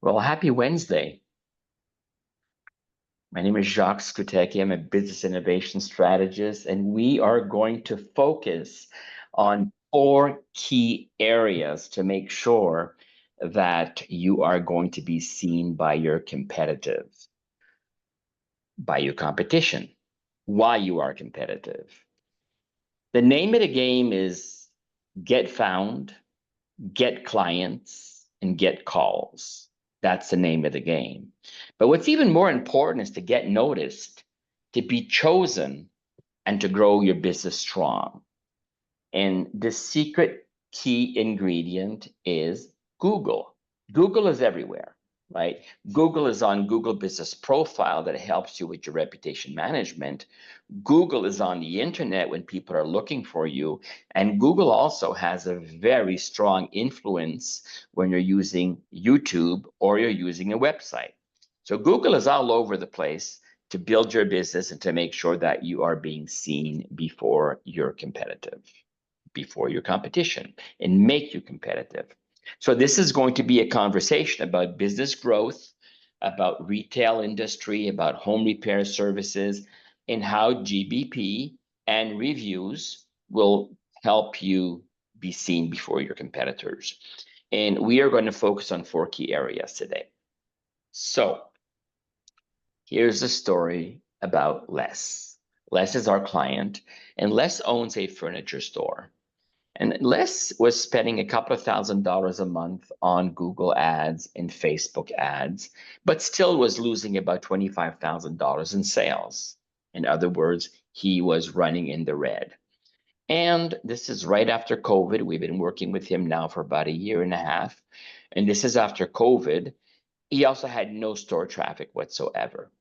Well, happy Wednesday. My name is Jacques Skutecki. I'm a business innovation strategist, and we are going to focus on 4 key areas to make sure that you are going to be seen by your competition, why you are competitive. The name of the game is get found, get clients, and get calls. That's the name of the game. But what's even more important is to get noticed, to be chosen, and to grow your business strong. And the secret key ingredient is Google. Google is everywhere, right? Google is on Google Business Profile that helps you with your reputation management. Google is on the internet when people are looking for you. And Google also has a very strong influence when you're using YouTube or you're using a website. So Google is all over the place to build your business and to make sure that you are being seen before you're competitive, before your competition, and make you competitive. So this is going to be a conversation about business growth, about retail industry, about home repair services, and how GBP and reviews will help you be seen before your competitors. And we are going to focus on 4 key areas today. So here's a story about Les. Les is our client, and Les owns a furniture store. And Les was spending a couple of $1,000s a month on Google ads and Facebook ads, but still was losing about $25,000 in sales. In other words, he was running in the red. And this is right after COVID. We've been working with him now for about a year and a half. And this is after COVID. He also had no store traffic whatsoever.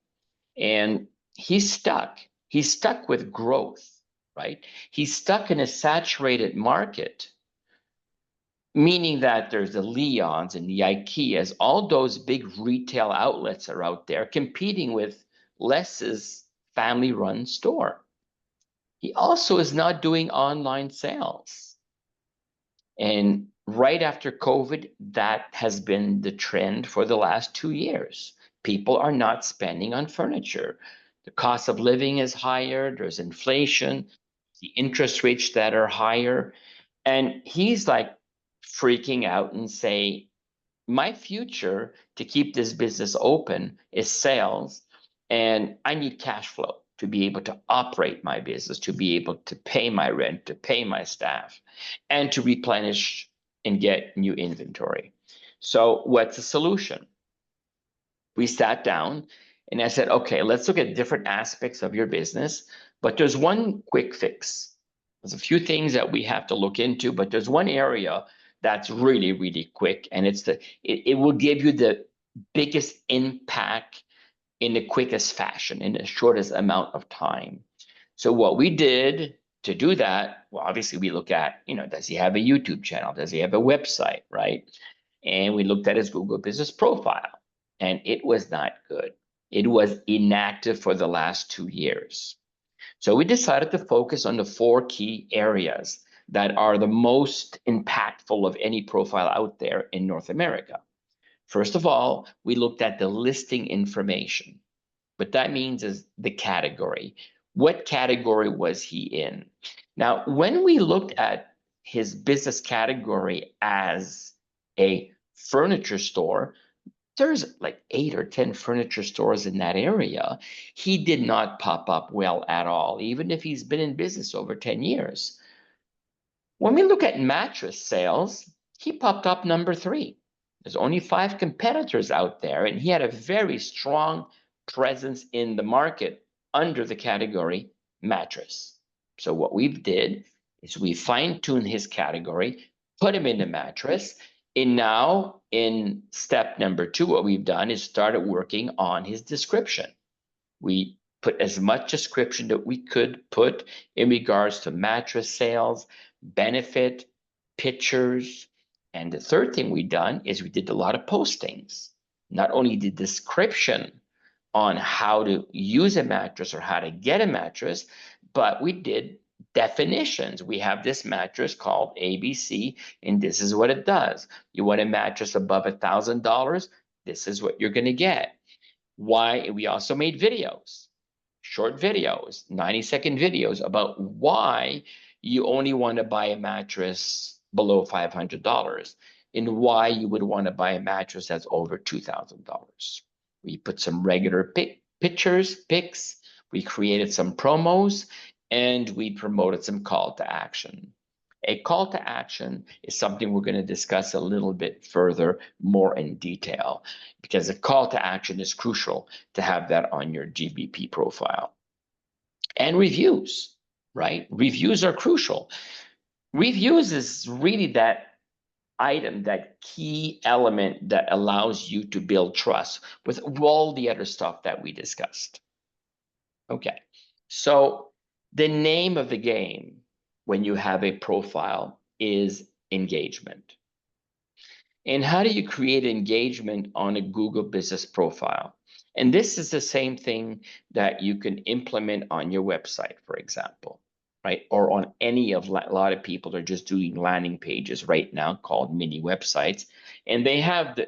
And he's stuck. He's stuck with growth, right? He's stuck in a saturated market, meaning that there's the Leons and the IKEAs, all those big retail outlets are out there competing with Les's family-run store. He also is not doing online sales. And right after COVID, that has been the trend for the last 2 years. People are not spending on furniture. The cost of living is higher, there's inflation, the interest rates that are higher. And he's like freaking out and say, my future to keep this business open is sales, and I need cash flow to be able to operate my business, to be able to pay my rent, to pay my staff, and to replenish and get new inventory. So what's the solution? We sat down and I said, okay, let's look at different aspects of your business, but there's one quick fix. There's a few things that we have to look into, but there's one area that's really, really quick, and it will give you the biggest impact in the quickest fashion, in the shortest amount of time. So what we did to do that, well, obviously we look at, does he have a YouTube channel? Does he have a website, right? And we looked at his Google Business Profile, and it was not good. It was inactive for the last 2 years. So we decided to focus on the 4 key areas that are the most impactful of any profile out there in North America. First of all, we looked at the listing information. What that means is the category. What category was he in? Now, when we looked at his business category as a furniture store, there's like 8 or 10 furniture stores in that area. He did not pop up well at all, even if he's been in business over 10 years. When we look at mattress sales, he popped up number 3. There's only 5 competitors out there, and he had a very strong presence in the market under the category mattress. So what we did is we fine-tuned his category, put him in the mattress, and now in step number 2, what we've done is started working on his description. We put as much description that we could put in regards to mattress sales, benefit, pictures. And the third thing we done is we did a lot of postings. Not only the description on how to use a mattress or how to get a mattress, but we did definitions. We have this mattress called ABC, and this is what it does. You want a mattress above $1,000? This is what you're going to get. Why? We also made videos, short videos, 90-second videos about why you only want to buy a mattress below $500 and why you would want to buy a mattress that's over $2,000. We put some regular pics, we created some promos, and we promoted some call to action. A call to action is something we're going to discuss a little bit further, more in detail, because a call to action is crucial to have that on your GBP profile. And reviews, right? Reviews are crucial. Reviews is really that item, that key element that allows you to build trust with all the other stuff that we discussed. Okay, so the name of the game when you have a profile is engagement. And how do you create engagement on a Google business profile? And this is the same thing that you can implement on your website, for example, right? Or on any of, a lot of people are just doing landing pages right now called mini websites. And they have,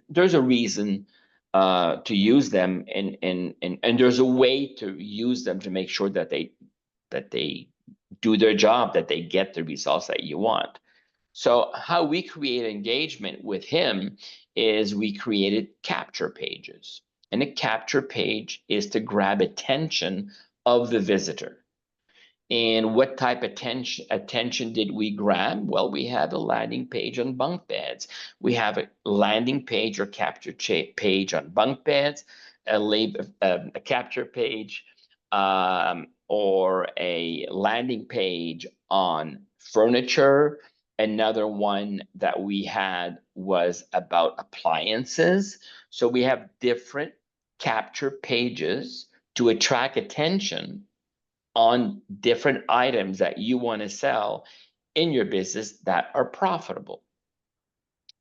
there's a reason to use them, and there's a way to use them to make sure that they do their job, that they get the results that you want. So how we create engagement with him is we created capture pages. And a capture page is to grab attention of the visitor. And what type of attention did we grab? Well, we have a landing page on bunk beds. We have a landing page or capture page on bunk beds, a capture page or a landing page on furniture. Another one that we had was about appliances. So we have different capture pages to attract attention on different items that you want to sell in your business that are profitable.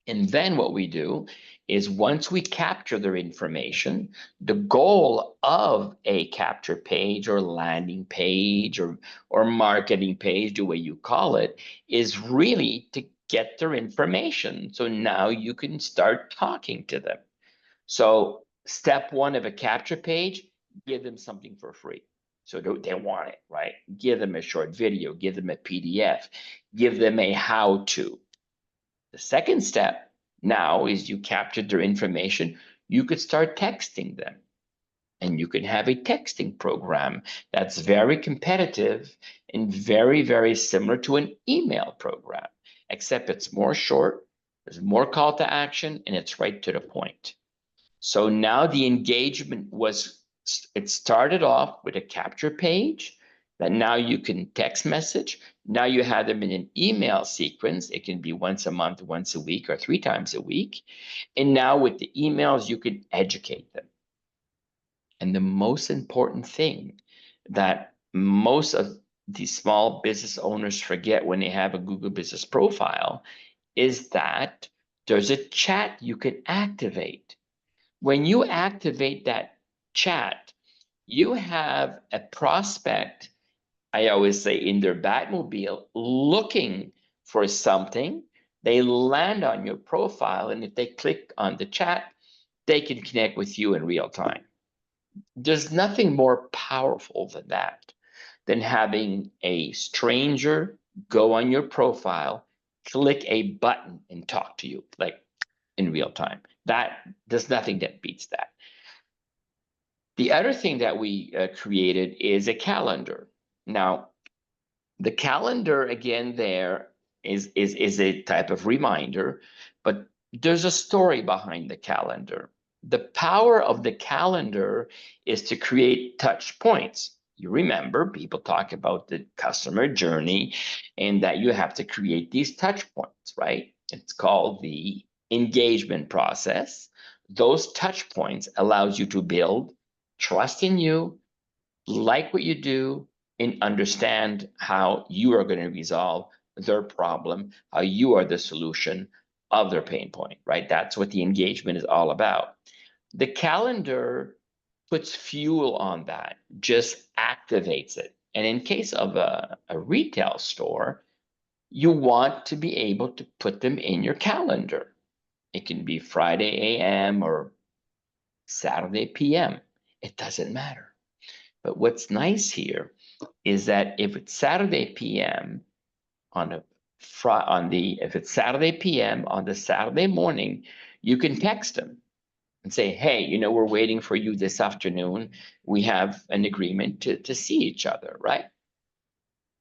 And then what we do is once we capture their information, the goal of a capture page or landing page or marketing page, the way you call it, is really to get their information. So now you can start talking to them. So step one of a capture page, give them something for free. So they want it, right? Give them a short video, give them a PDF, give them a how-to. The second step now is you captured their information, you could start texting them. And you can have a texting program that's very competitive and very, very similar to an email program, except it's more short, there's more call to action, and it's right to the point. So now the engagement it started off with a capture page that now you can text message. Now you have them in an email sequence. It can be once a month, once a week, or 3 times a week. And now with the emails, you can educate them. And the most important thing that most of these small business owners forget when they have a Google Business Profile is that there's a chat you can activate. When you activate that chat, you have a prospect, I always say, in their Batmobile looking for something. They land on your profile, and if they click on the chat, they can connect with you in real time. There's nothing more powerful than that, than having a stranger go on your profile, click a button, and talk to you like in real time. There's nothing that beats that. The other thing that we created is a calendar. Now, the calendar, again, there is a type of reminder, but there's a story behind the calendar. The power of the calendar is to create touch points. You remember, people talk about the customer journey and that you have to create these touch points, right? It's called the engagement process. Those touch points allows you to build trust in you, like what you do, and understand how you are going to resolve their problem, how you are the solution of their pain point, right? That's what the engagement is all about. The calendar puts fuel on that, just activates it. And in case of a retail store, you want to be able to put them in your calendar. It can be Friday AM or Saturday PM. It doesn't matter. But what's nice here is that if it's Saturday PM if it's Saturday PM on the Saturday morning, you can text them and say, hey, we're waiting for you this afternoon. We have an agreement to see each other, right?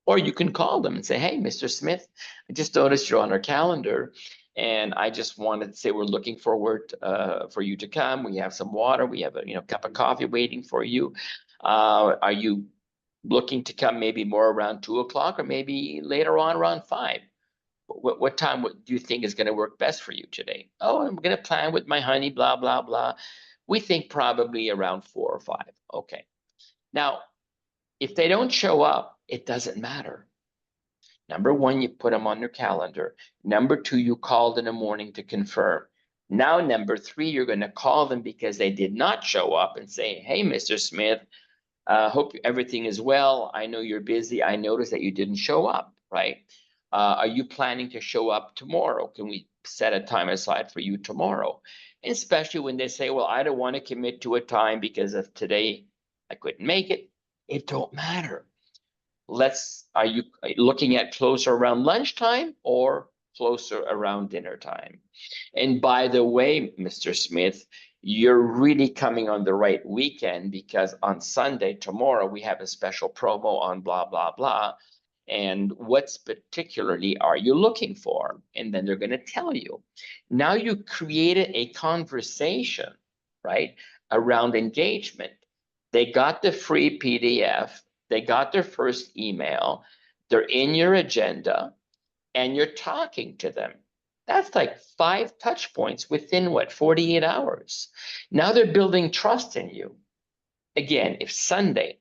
Or you can call them and say, hey, Mr. Smith, I just noticed you're on our calendar. And I just wanted to say we're looking forward for you to come. We have some water. We have a cup of coffee waiting for you. Are you looking to come maybe more around 2 o'clock or maybe later on around 5? What time do you think is going to work best for you today? Oh, I'm going to plan with my honey, blah, blah, blah. We think probably around 4 or 5. Okay. Now, if they don't show up, it doesn't matter. Number one, you put them on your calendar. Number two, you called in the morning to confirm. Now, number three, you're going to call them because they did not show up and say, hey, Mr. Smith, hope everything is well. I know you're busy. I noticed that you didn't show up, right? Are you planning to show up tomorrow? Can we set a time aside for you tomorrow? And especially when they say, well, I don't want to commit to a time because of today, I couldn't make it. It don't matter. Are you looking at closer around lunchtime or closer around dinner time? And by the way, Mr. Smith, you're really coming on the right weekend because on Sunday, tomorrow, we have a special promo on blah, blah, blah. And what's particularly are you looking for? And then they're going to tell you. Now you created a conversation, right, around engagement. They got the free PDF. They got their first email. They're in your agenda and you're talking to them. That's like 5 touch points within 48 hours. Now they're building trust in you. Again, if Sunday,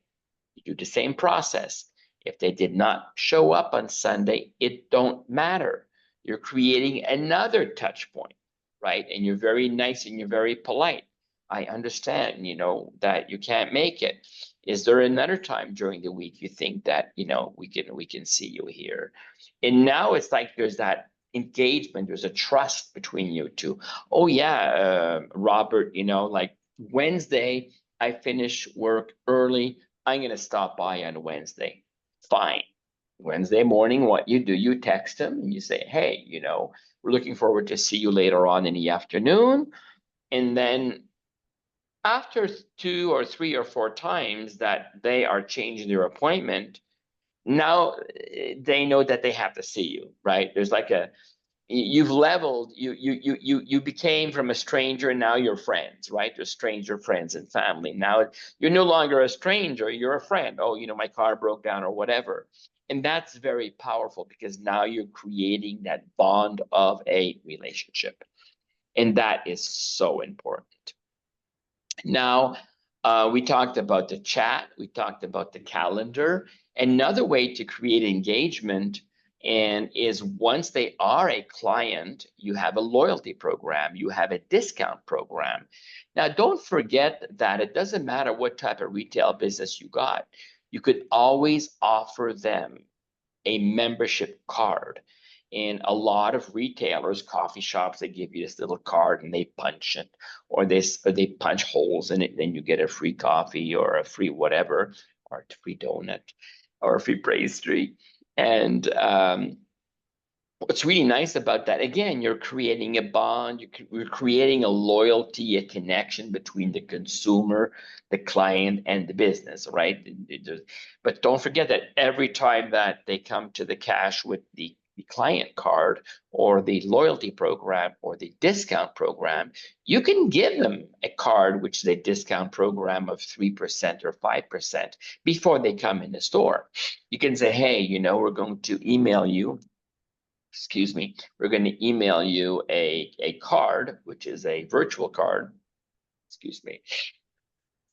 you do the same process. If they did not show up on Sunday, it don't matter. You're creating another touch point, right? And you're very nice and you're very polite. I understand, that you can't make it. Is there another time during the week you think that, we can see you here? And now it's like there's that engagement, there's a trust between you two. Oh yeah, Robert, like Wednesday, I finish work early. I'm going to stop by on Wednesday. Fine. Wednesday morning, what you do, you text them and you say, hey, we're looking forward to see you later on in the afternoon. And then after 2 or 3 or 4 times that they are changing their appointment, now they know that they have to see you, right? There's like you've leveled, you became from a stranger and now you're friends, right? There's stranger friends and family. Now you're no longer a stranger, you're a friend. Oh, my car broke down or whatever. And that's very powerful because now you're creating that bond of a relationship. And that is so important. Now, we talked about the chat, we talked about the calendar. Another way to create engagement is once they are a client, you have a loyalty program, you have a discount program. Now, don't forget that it doesn't matter what type of retail business you got. You could always offer them a membership card. In a lot of retailers, coffee shops, they give you this little card and they punch it, or they punch holes in it, then you get a free coffee or a free whatever, or a free donut, or a free pastry. And what's really nice about that, again, you're creating a bond, you're creating a loyalty, a connection between the consumer, the client, and the business, right? But don't forget that every time that they come to the cash with the client card or the loyalty program or the discount program, you can give them a card, which is a discount program of 3% or 5% before they come in the store. You can say, hey, we're going to email you. We're going to email you a card, which is a virtual card.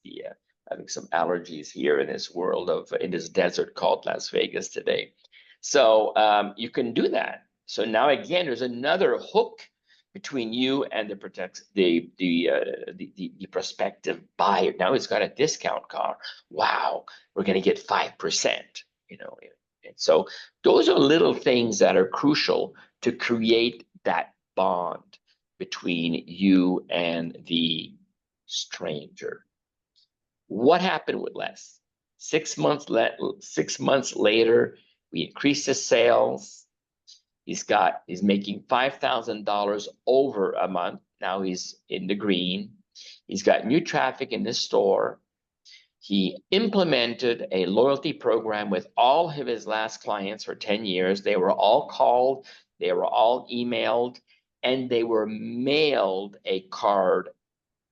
Yeah, having some allergies here in this world in this desert called Las Vegas today. So you can do that. So now again, there's another hook between you and the prospective buyer. Now it's got a discount card. Wow, we're going to get 5%. And so those are little things that are crucial to create that bond. between you and the stranger. What happened with Les? 6 months 6 months later, we increased his sales. He's making $5,000 over a month. Now he's in the green. He's got new traffic in this store. He implemented a loyalty program with all of his last clients for 10 years. They were all called, they were all emailed, and they were mailed a card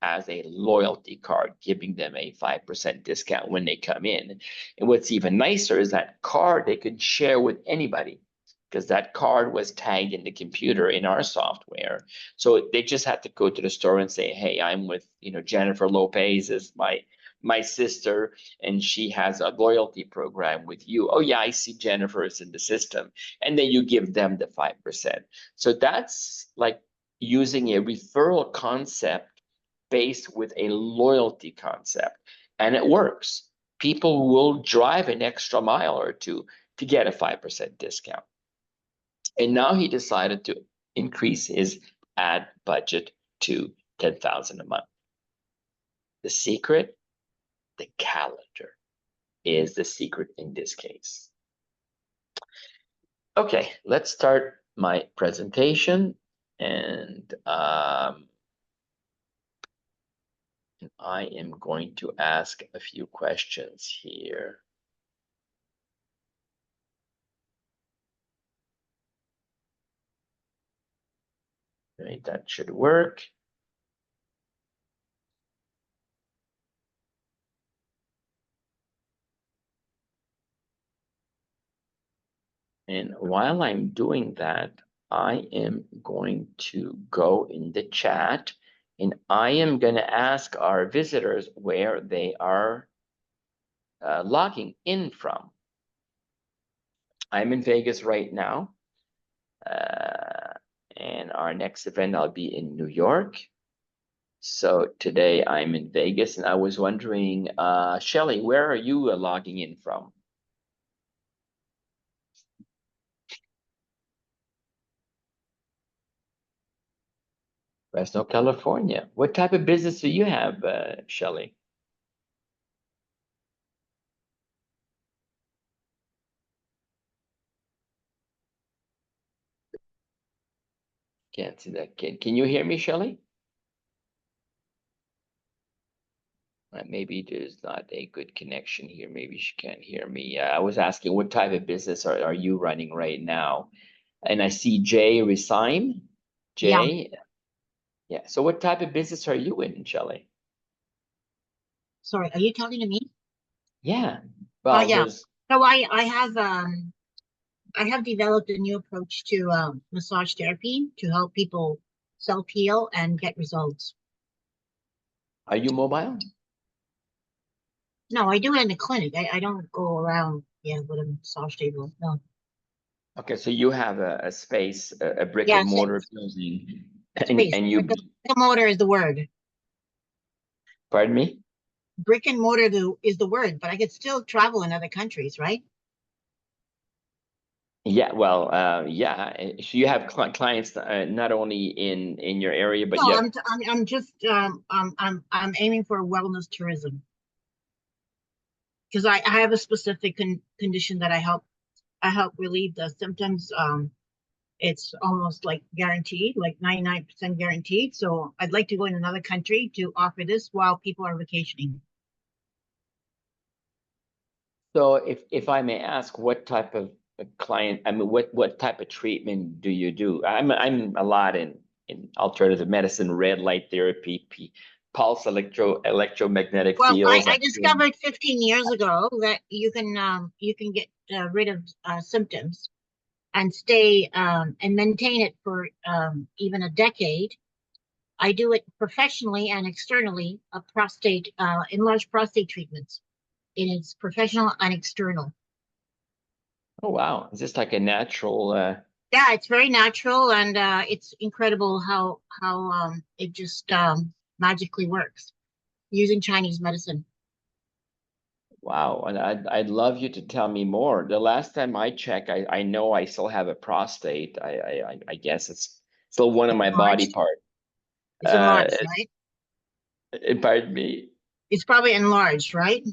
as a loyalty card, giving them a 5% discount when they come in. And what's even nicer is that card they could share with anybody, because that card was tagged in the computer in our software. So they just had to go to the store and say, hey, I'm with, Jennifer Lopez is my sister, and she has a loyalty program with you. Oh yeah, I see Jennifer is in the system. And then you give them the 5%. So that's like using a referral concept based with a loyalty concept, and it works. People will drive an extra mile or two to get a 5% discount. And now he decided to increase his ad budget to $10,000 a month. The secret, the calendar is the secret in this case. Okay, let's start my presentation, and I am going to ask a few questions here. Right, that should work. And while I'm doing that, I am going to go in the chat, and I am going to ask our visitors where they are logging in from. I'm in Vegas right now, and our next event I'll be in New York. So today I'm in Vegas, and I was wondering, Shelley, where are you logging in from? Fresno, California. What type of business do you have, Shelley? Can't see that. Can you hear me, Shelley? Maybe there's not a good connection here. Maybe she can't hear me. I was asking what type of business are you running right now? And I see Jay resign. Jay? Yeah. So what type of business are you in, Shelley? Sorry, are you talking to me? Yeah. Well, yeah. there's So I have developed a new approach to massage therapy to help people self-heal and get results. Are you mobile? No, I do it in the clinic. I don't go around, with a massage table. No. Okay, so you have a space, a brick Yeah, and mortar building, space. and you. Brick and mortar is the word. Pardon me? Brick and mortar is the word, but I could still travel in other countries, right? Yeah, well, yeah. So you have clients not only in your area, but No, yeah. I'm just I'm aiming for wellness tourism because I have a specific condition that I help relieve the symptoms. It's almost like guaranteed, like 99% guaranteed. So I'd like to go in another country to offer this while people are vacationing. So if I may ask, what type of client, I mean, what type of treatment do you do? I'm a lot in alternative medicine, red light therapy, pulse electromagnetic Well, fields. I discovered 15 years ago that you can get rid of symptoms and stay and maintain it for even a decade. I do it professionally and externally, enlarged prostate treatments. It is professional and external. Oh wow, is this like a natural? Yeah, it's very natural, and it's incredible how it just magically works using Chinese medicine. Wow, and I'd love you to tell me more. The last time I checked, I know I still have a prostate. I guess it's still one of my body parts. It's enlarged, right? Pardon me. It's probably enlarged, right?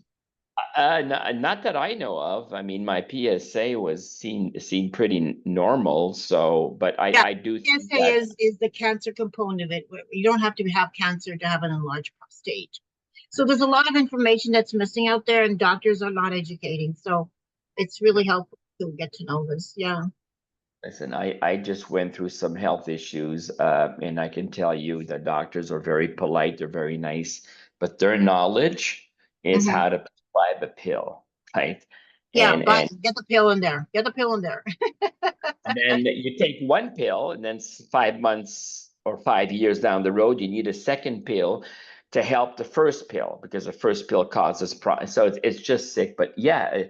Not that I know of. I mean, my PSA was seen pretty normal. So, but Yeah, I do think PSA that. is the cancer component of it. You don't have to have cancer to have an enlarged prostate. So there's a lot of information that's missing out there, and doctors are not educating. So it's really helpful to get to know this. Yeah. Listen, I just went through some health issues, and I can tell you the doctors are very polite, they're very nice, but their knowledge is Hmm. how to prescribe a pill, right? Yeah, but And get the pill in there. Get the pill in there. then you take one pill, and then 5 months or 5 years down the road, you need a second pill to help the first pill because the first pill causes so it's just sick. But yeah,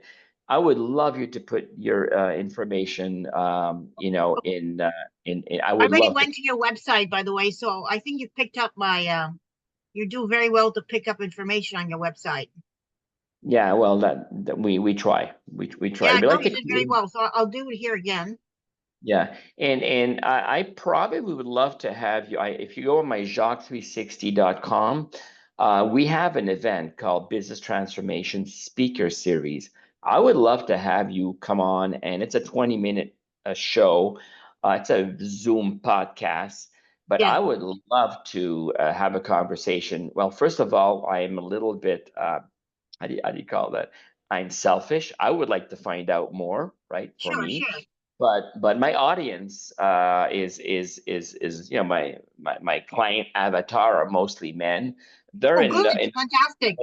I would love you to put your information, I I would already love to. went to your website, by the way, so I think you picked up my. You do very well to pick up information on your website. Yeah, well, that we try, we try. Yeah, We no, like you to did very well. So I'll do it here again. Yeah, and I probably would love to have you. If you go on my Jacques360.com, we have an event called Business Transformation Speaker Series. I would love to have you come on, and it's a 20-minute show. It's a Zoom podcast, but Yeah, I would love to have a conversation. Well, first of all, I am a little bit how do you call that? I'm selfish. I would like to find out more, right, for sure, me. sure. But my audience is my client avatar are mostly men. They're Oh, in good, the fantastic.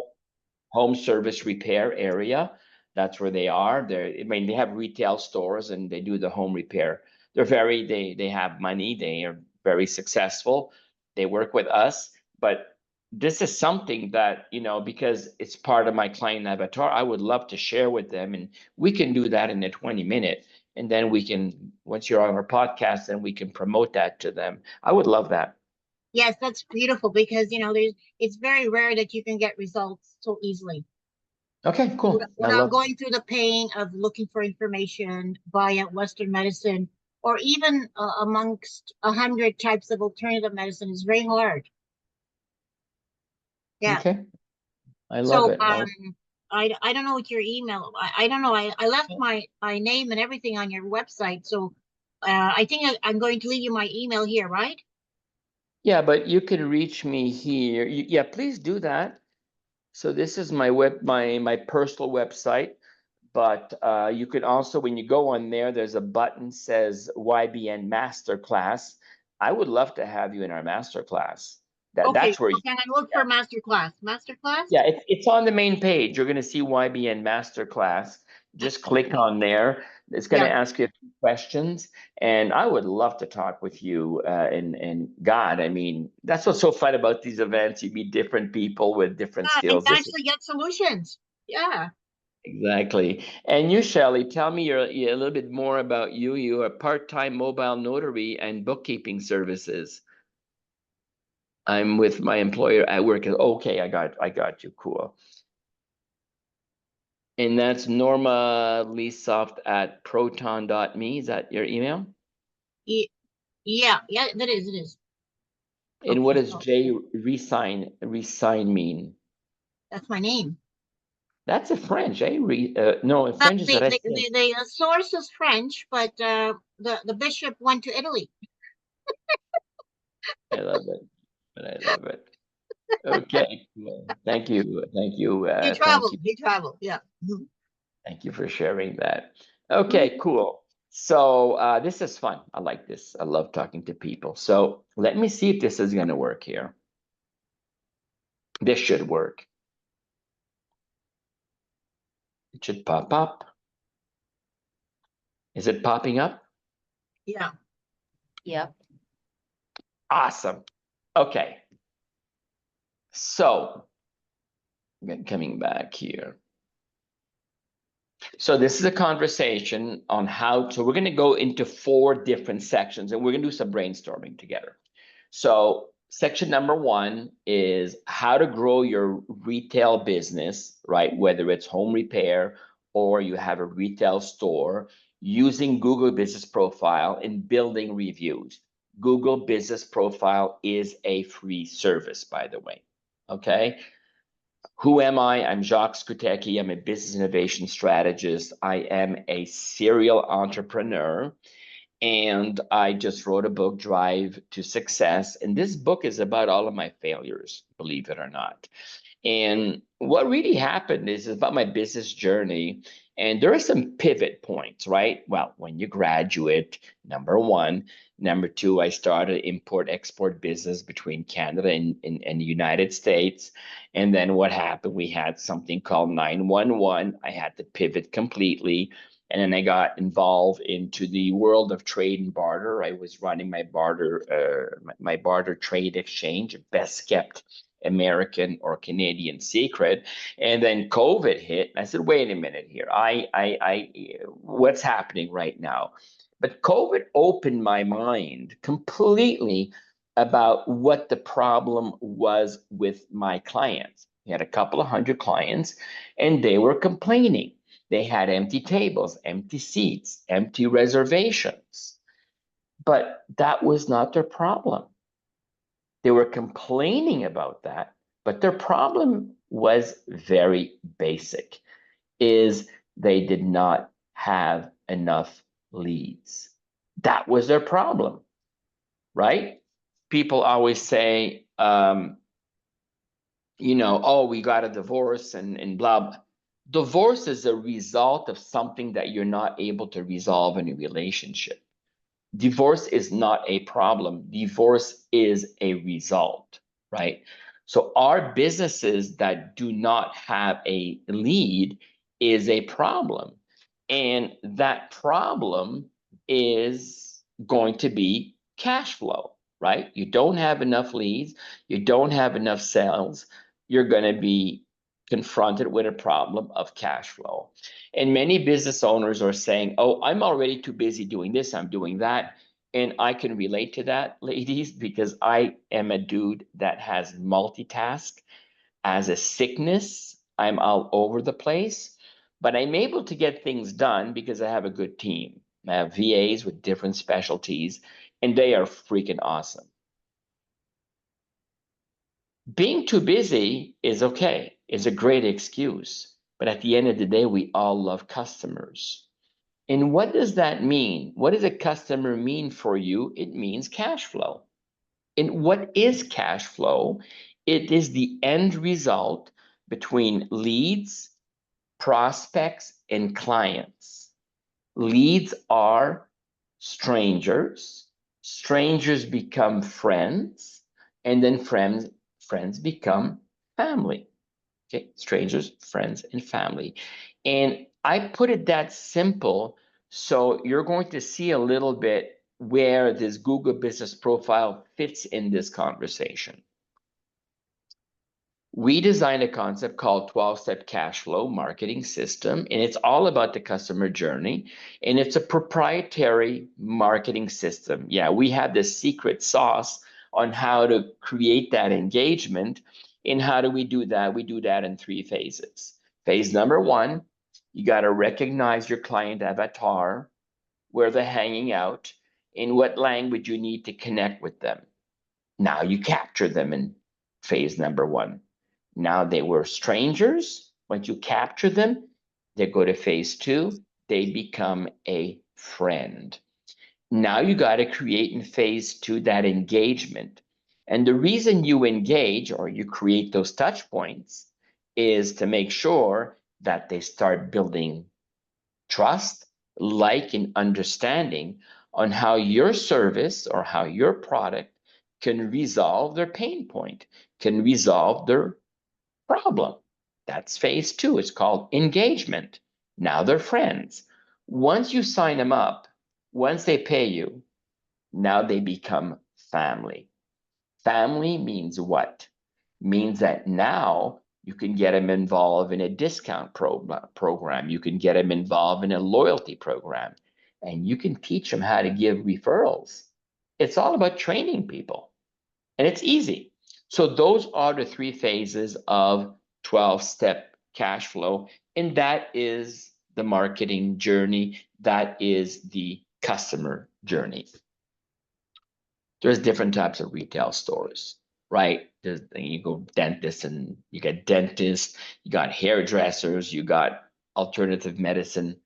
home service repair area. That's where they are. I mean, they have retail stores and they do the home repair. They have money. They are very successful. They work with us, but this is something that, because it's part of my client avatar, I would love to share with them, and we can do that in a 20-minute. And then once you're on our podcast, then we can promote that to them. I would love that. Yes, that's beautiful because it's very rare that you can get results so easily Okay, cool. I without love. going through the pain of looking for information via Western medicine or even amongst 100 types of alternative medicine is very hard. Yeah. Okay, I love So it. I don't know what your email. I don't know. I left my name and everything on your website. So I think I'm going to leave you my email here, right? Yeah, but you can reach me here. Yeah, please do that. So this is my personal website, but you can also, when you go on there, there's a button says YBN Masterclass. I would love to have you in our masterclass. Okay. That's where So can I look yeah, for master class? Master class? yeah, it's on the main page. You're going to see YBN Masterclass. Just click on there. It's going to Yeah. ask you a few questions, and I would love to talk with you. And God, I mean, that's what's so fun about these events. You meet different people with different And skills. This is actually get solutions. Yeah. exactly. And you, Shelley, tell me a little bit more about you. You are part-time mobile notary and bookkeeping services. I'm with my employer at work. Okay, I got you. Cool. And that's Norma Leesoft at proton.me. Is that your email? Yeah. Yeah. That is. It is. And what Okay. does So J resign mean? that's my name. That's a French, eh? No, But French is that I said. the source is French, but the bishop went to Italy. I love it. But I love it. Okay. Cool. Thank you. Thank you. He Thank you. traveled. He traveled. Yeah. Mhm. Thank you for sharing that. Okay, cool. So this is fun. I like this. I love talking to people. So let me see if this is going to work here. This should work. It should pop up. Is it popping up? Yeah. Yep. Awesome. Okay. So coming back here. So this is a conversation on how to, we're going to go into 4 different sections and we're going to do some brainstorming together. So section number 1 is how to grow your retail business, right? Whether it's home repair or you have a retail store using Google Business Profile and building reviews. Google Business Profile is a free service, by the way. Okay. Who am I? I'm Jacques Skutecki. I'm a business innovation strategist. I am a serial entrepreneur. And I just wrote a book, Drive to Success. And this book is about all of my failures, believe it or not. And what really happened is about my business journey. And there are some pivot points, right? Well, when you graduate, number one. Number two, I started import-export business between Canada and the United States. And then what happened? We had something called 911. I had to pivot completely. And then I got involved into the world of trade and barter. I was running my barter trade exchange, best kept American or Canadian secret. And then COVID hit. And I said, wait a minute here. What's happening right now? But COVID opened my mind completely about what the problem was with my clients. We had a couple of hundred clients, and they were complaining. They had empty tables, empty seats, empty reservations. But that was not their problem. They were complaining about that, but their problem was very basic, is they did not have enough leads. That was their problem, right? People always say, oh, we got a divorce and blah, blah. Divorce is a result of something that you're not able to resolve in a relationship. Divorce is not a problem. Divorce is a result, right? So our businesses that do not have a lead is a problem. And that problem is going to be cash flow, right? You don't have enough leads, you don't have enough sales, you're going to be confronted with a problem of cash flow. And many business owners are saying, oh, I'm already too busy doing this, I'm doing that. And I can relate to that, ladies, because I am a dude that has multitask. As a sickness, I'm all over the place, but I'm able to get things done because I have a good team. I have VAs with different specialties, and they are freaking awesome. Being too busy is okay. It's a great excuse. But at the end of the day, we all love customers. And what does that mean? What does a customer mean for you? It means cash flow. And what is cash flow? It is the end result between leads, prospects, and clients. Leads are strangers. Strangers become friends, and then friends become family. Okay, strangers, friends, and family. And I put it that simple, so you're going to see a little bit where this Google Business Profile fits in this conversation. We designed a concept called 12-step cash flow marketing system, and it's all about the customer journey, and it's a proprietary marketing system. Yeah, we have the secret sauce on how to create that engagement. And how do we do that? We do that in 3 phases. Phase number 1, you got to recognize your client avatar, where they're hanging out, in what language you need to connect with them. Now you capture them in phase number 1. Now they were strangers. Once you capture them, they go to phase 2. They become a friend. Now you got to create in phase 2 that engagement. And the reason you engage or you create those touch points is to make sure that they start building trust, like, and understanding on how your service or how your product can resolve their pain point, can resolve their problem. That's phase 2. It's called engagement. Now they're friends. Once you sign them up, once they pay you, now they become family. Family means what? Means that now you can get them involved in a discount program. You can get them involved in a loyalty program, and you can teach them how to give referrals. It's all about training people, and it's easy. So those are the 3 phases of 12-step cash flow, and that is the marketing journey. That is the customer journey. There's different types of retail stores, right? You go dentist and you get dentists, you got hairdressers, you got alternative medicine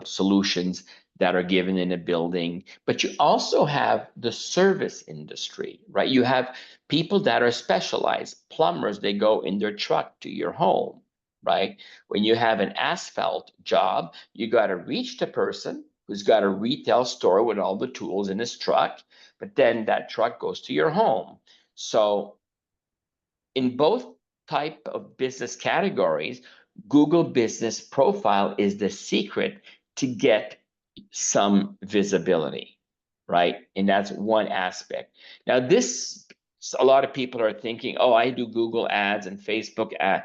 solutions that are given in a building, but you also have the service industry, right? You have people that are specialized, plumbers, they go in their truck to your home, right? When you have an asphalt job, you got to reach the person who's got a retail store with all the tools in his truck, but then that truck goes to your home. So in both type of business categories, Google Business Profile is the secret to get some visibility, right? And that's one aspect. Now, this, a lot of people are thinking, oh, I do Google ads and Facebook ads.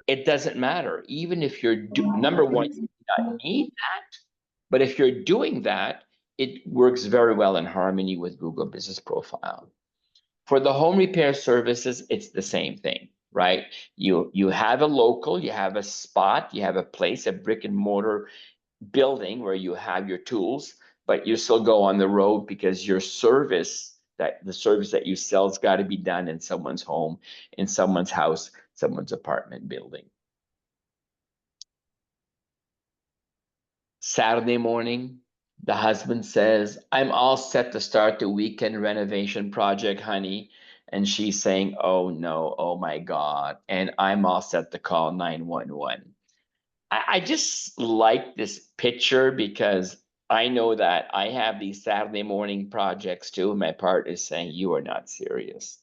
It doesn't matter. Even if you're, number one, you do not need that. But if you're doing that, it works very well in harmony with Google Business Profile. For the home repair services, it's the same thing, right? You have a local, you have a spot, you have a place, a brick and mortar building where you have your tools, but you still go on the road because your service, that the service that you sell has got to be done in someone's home, in someone's house, someone's apartment building. Saturday morning, the husband says, I'm all set to start the weekend renovation project, honey. And she's saying, oh no, oh my God. And I'm all set to call 911. I just like this picture because I know that I have these Saturday morning projects too. My partner is saying, you are not serious.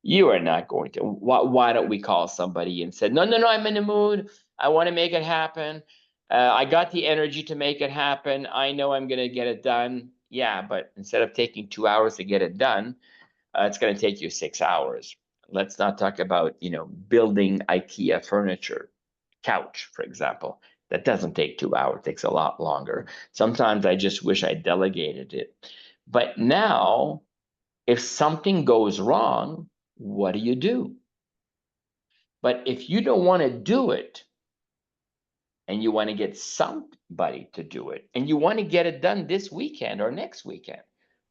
You are not going to. Why don't we call somebody and say, no, no, no, I'm in the mood. I want to make it happen. I got the energy to make it happen. I know I'm going to get it done. Yeah, but instead of taking 2 hours to get it done, it's going to take you 6 hours. Let's not talk about, building IKEA furniture, couch, for example. That doesn't take 2 hours, it takes a lot longer. Sometimes I just wish I delegated it. But now, if something goes wrong, what do you do? But if you don't want to do it, and you want to get somebody to do it, and you want to get it done this weekend or next weekend,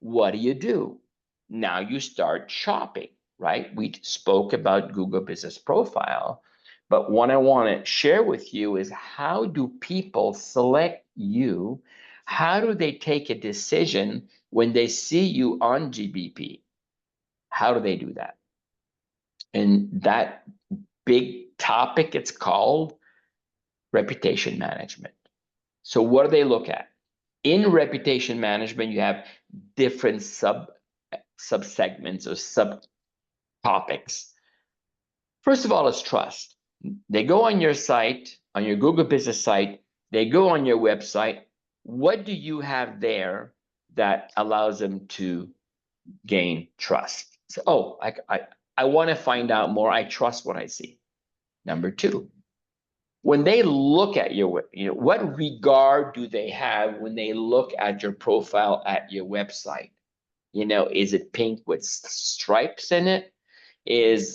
what do? Now you start shopping, right? We spoke about Google Business Profile, but what I want to share with you is how do people select you? How do they take a decision when they see you on GBP? How do they do that? And that big topic, it's called reputation management. So what do they look at? In reputation management, you have different subsegments or subtopics. First of all, is trust. They go on your site, on your Google business site, they go on your website. What do you have there that allows them to gain trust? So, oh, I want to find out more. I trust what I see. Number two, when they look at your, what regard do they have when they look at your profile at your website? Is it pink with stripes in it?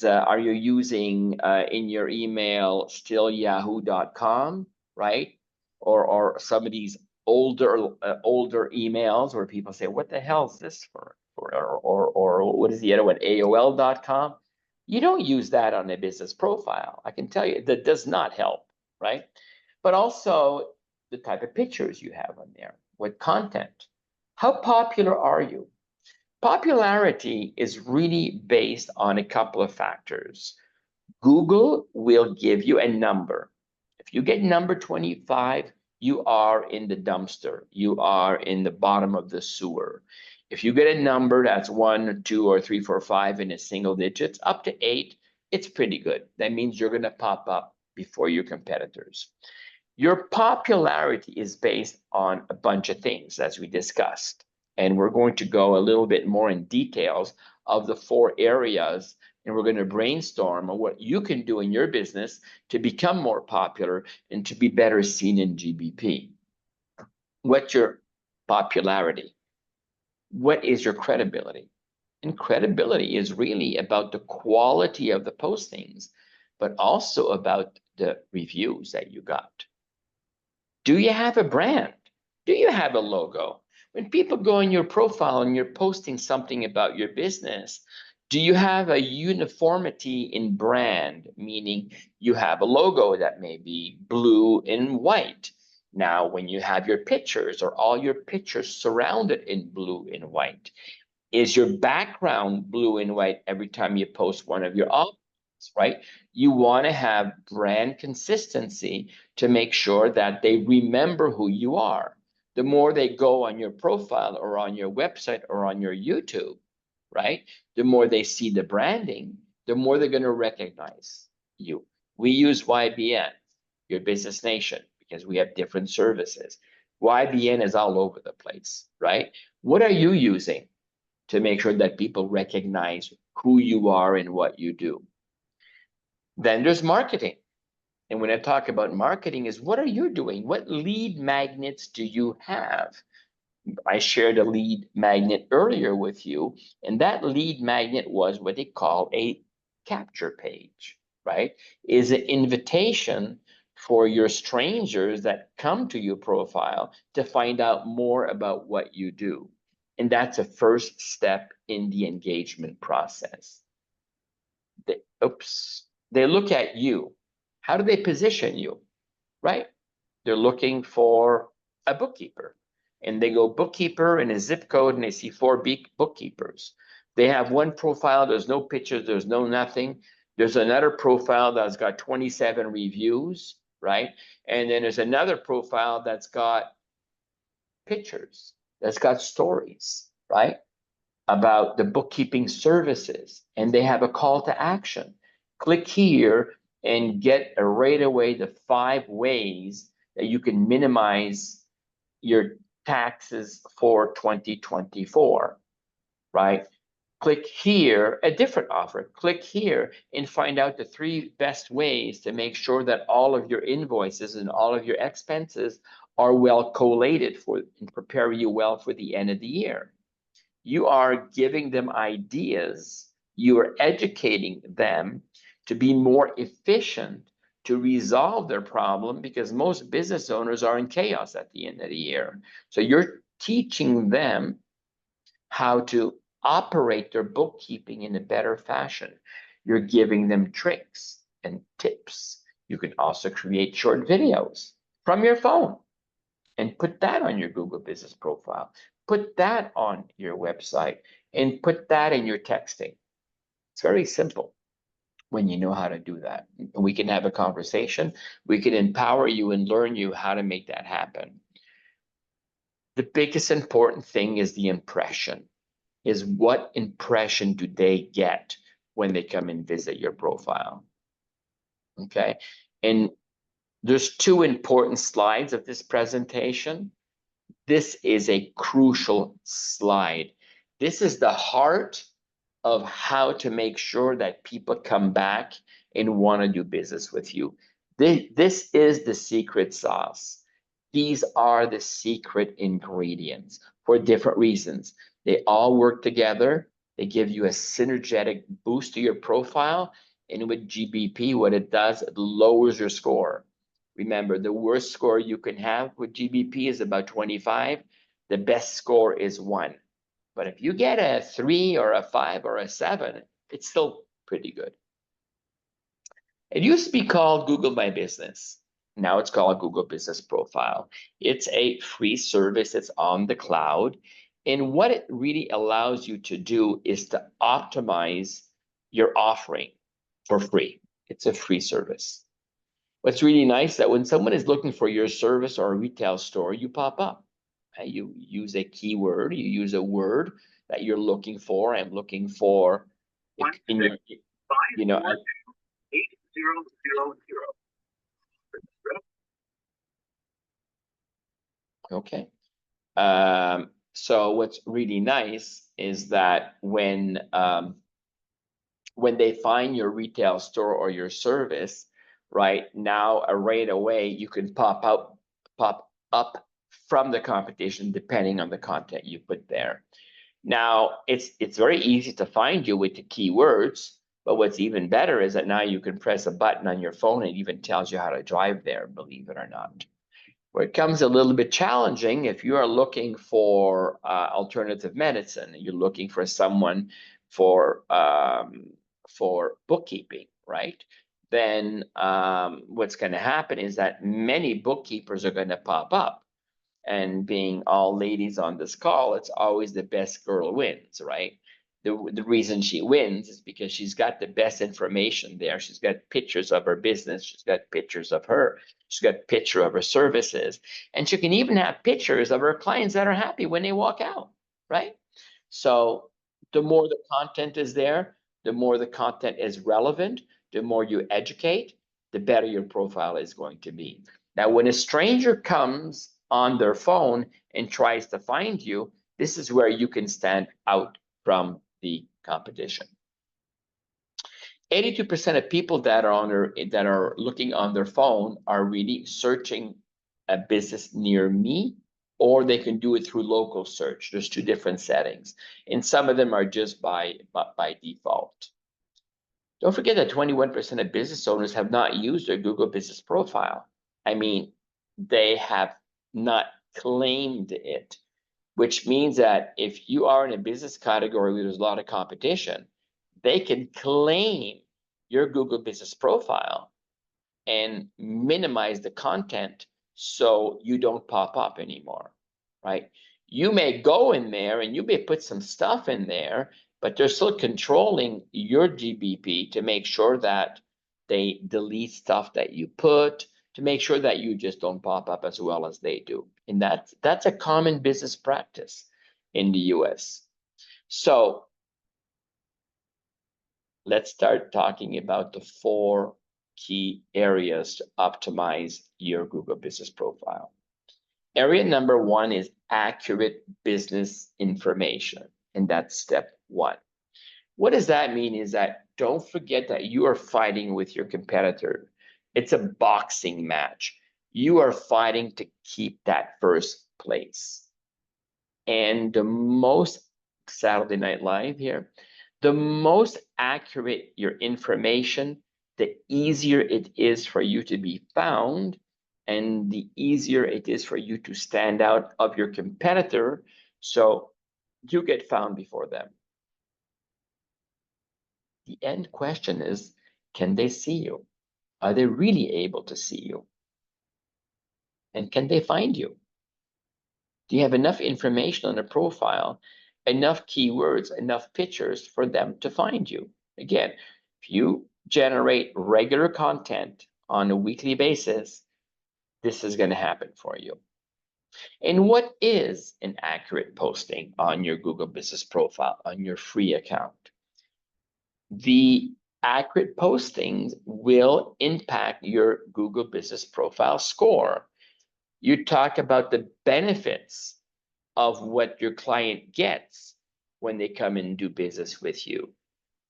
Are you using in your email still yahoo.com, right? Or some of these older emails where people say, what the hell is this for? Or what is the other one, AOL.com? You don't use that on a business profile. I can tell you that does not help, right? But also the type of pictures you have on there, what content. How popular are you? Popularity is really based on a couple of factors. Google will give you a number. If you get number 25, you are in the dumpster. You are in the bottom of the sewer. If you get a number that's 1, 2, or 3, 4, 5 in a single digits, up to 8, it's pretty good. That means you're going to pop up before your competitors. Your popularity is based on a bunch of things, as we discussed. And we're going to go a little bit more in details of the 4 areas, and we're going to brainstorm on what you can do in your business to become more popular and to be better seen in GBP. What's your popularity? What is your credibility? And credibility is really about the quality of the postings, but also about the reviews that you got. Do you have a brand? Do you have a logo? When people go on your profile and you're posting something about your business, do you have a uniformity in brand? Meaning you have a logo that may be blue and white. Now, when you have your pictures, or all your pictures surrounded in blue and white, is your background blue and white every time you post one of your objects, right? You want to have brand consistency to make sure that they remember who you are. The more they go on your profile or on your website or on your YouTube, right? The more they see the branding, the more they're going to recognize you. We use YBN, Your Business Nation, because we have different services. YBN is all over the place, right? What are you using to make sure that people recognize who you are and what you do? Then there's marketing. And when I talk about marketing, is what are you doing? What lead magnets do you have? I shared a lead magnet earlier with you, and that lead magnet was what they call a capture page, right? Is an invitation for your strangers that come to your profile to find out more about what you do. And that's a first step in the engagement process. They look at you. How do they position you, right? They're looking for a bookkeeper, and they go bookkeeper and a zip code, and they see 4 bookkeepers. They have one profile, there's no pictures, there's no nothing. There's another profile that's got 27 reviews, right? And then there's another profile that's got pictures, that's got stories, right? About the bookkeeping services, and they have a call to action. Click here and get right away the 5 ways that you can minimize your taxes for 2024, right? Click here, a different offer. Click here and find out the 3 best ways to make sure that all of your invoices and all of your expenses are well collated for and prepare you well for the end of the year. You are giving them ideas. You are educating them to be more efficient, to resolve their problem, because most business owners are in chaos at the end of the year. So you're teaching them how to operate their bookkeeping in a better fashion. You're giving them tricks and tips. You can also create short videos from your phone and put that on your Google Business profile. Put that on your website and put that in your texting. It's very simple when you know how to do that. We can have a conversation. We can empower you and learn you how to make that happen. The biggest important thing is the impression. Is what impression do they get when they come and visit your profile? Okay. And there's 2 important slides of this presentation. This is a crucial slide. This is the heart of how to make sure that people come back and want to do business with you. This is the secret sauce. These are the secret ingredients for different reasons. They all work together. They give you a synergetic boost to your profile. And with GBP, what it does, it lowers your score. Remember, the worst score you can have with GBP is about 25. The best score is 1. But if you get a 3 or a 5 or a 7, it's still pretty good. It used to be called Google My Business. Now it's called Google Business Profile. It's a free service. It's on the cloud. And what it really allows you to do is to optimize your offering for free. It's a free service. What's really nice that when someone is looking for your service or a retail store, you pop up. You use a keyword, you use a word that you're looking for. I'm looking for, in your, you know, 8000. Okay. So what's really nice is that when they find your retail store or your service, right now, right away, you can pop up from the competition depending on the content you put there. Now, it's very easy to find you with the keywords, but what's even better is that now you can press a button on your phone and it even tells you how to drive there, believe it or not. Where it comes a little bit challenging if you are looking for alternative medicine, you're looking for someone for bookkeeping, right? Then what's going to happen is that many bookkeepers are going to pop up. And being all ladies on this call, it's always the best girl wins, right? The reason she wins is because she's got the best information there. She's got pictures of her business. She's got pictures of her. She's got picture of her services. And she can even have pictures of her clients that are happy when they walk out, right? So the more the content is there, the more the content is relevant, the more you educate, the better your profile is going to be. Now, when a stranger comes on their phone and tries to find you, this is where you can stand out from the competition. 82% of people that are looking on their phone are really searching a business near me, or they can do it through local search. There's two different settings, and some of them are just by default. Don't forget that 21% of business owners have not used their Google Business Profile. I mean, they have not claimed it, which means that if you are in a business category where there's a lot of competition, they can claim your Google Business Profile and minimize the content so you don't pop up anymore, right? You may go in there and you may put some stuff in there, but they're still controlling your GBP to make sure that they delete stuff that you put, to make sure that you just don't pop up as well as they do. And that's a common business practice in the US. So let's start talking about the 4 key areas to optimize your Google Business Profile. Area number 1 is accurate business information, and that's step 1. What does that mean is that don't forget that you are fighting with your competitor. It's a boxing match. You are fighting to keep that first place. And the most Saturday Night Live here, the most accurate your information, the easier it is for you to be found, and the easier it is for you to stand out of your competitor, so you get found before them. The end question is, can they see you? Are they really able to see you? And can they find you? Do you have enough information on a profile, enough keywords, enough pictures for them to find you? Again, if you generate regular content on a weekly basis, this is going to happen for you. And what is an accurate posting on your Google Business Profile, on your free account? The accurate postings will impact your Google Business Profile score. You talk about the benefits of what your client gets when they come and do business with you,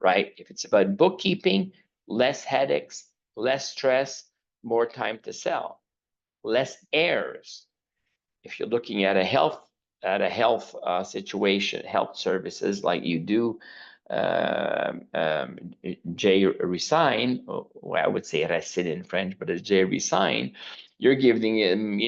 right? If it's about bookkeeping, less headaches, less stress, more time to sell, less errors. If you're looking at a health situation, health services like you do, Jay Resign, well, I would say Racine in French, but it's Jay Resign, you're giving him,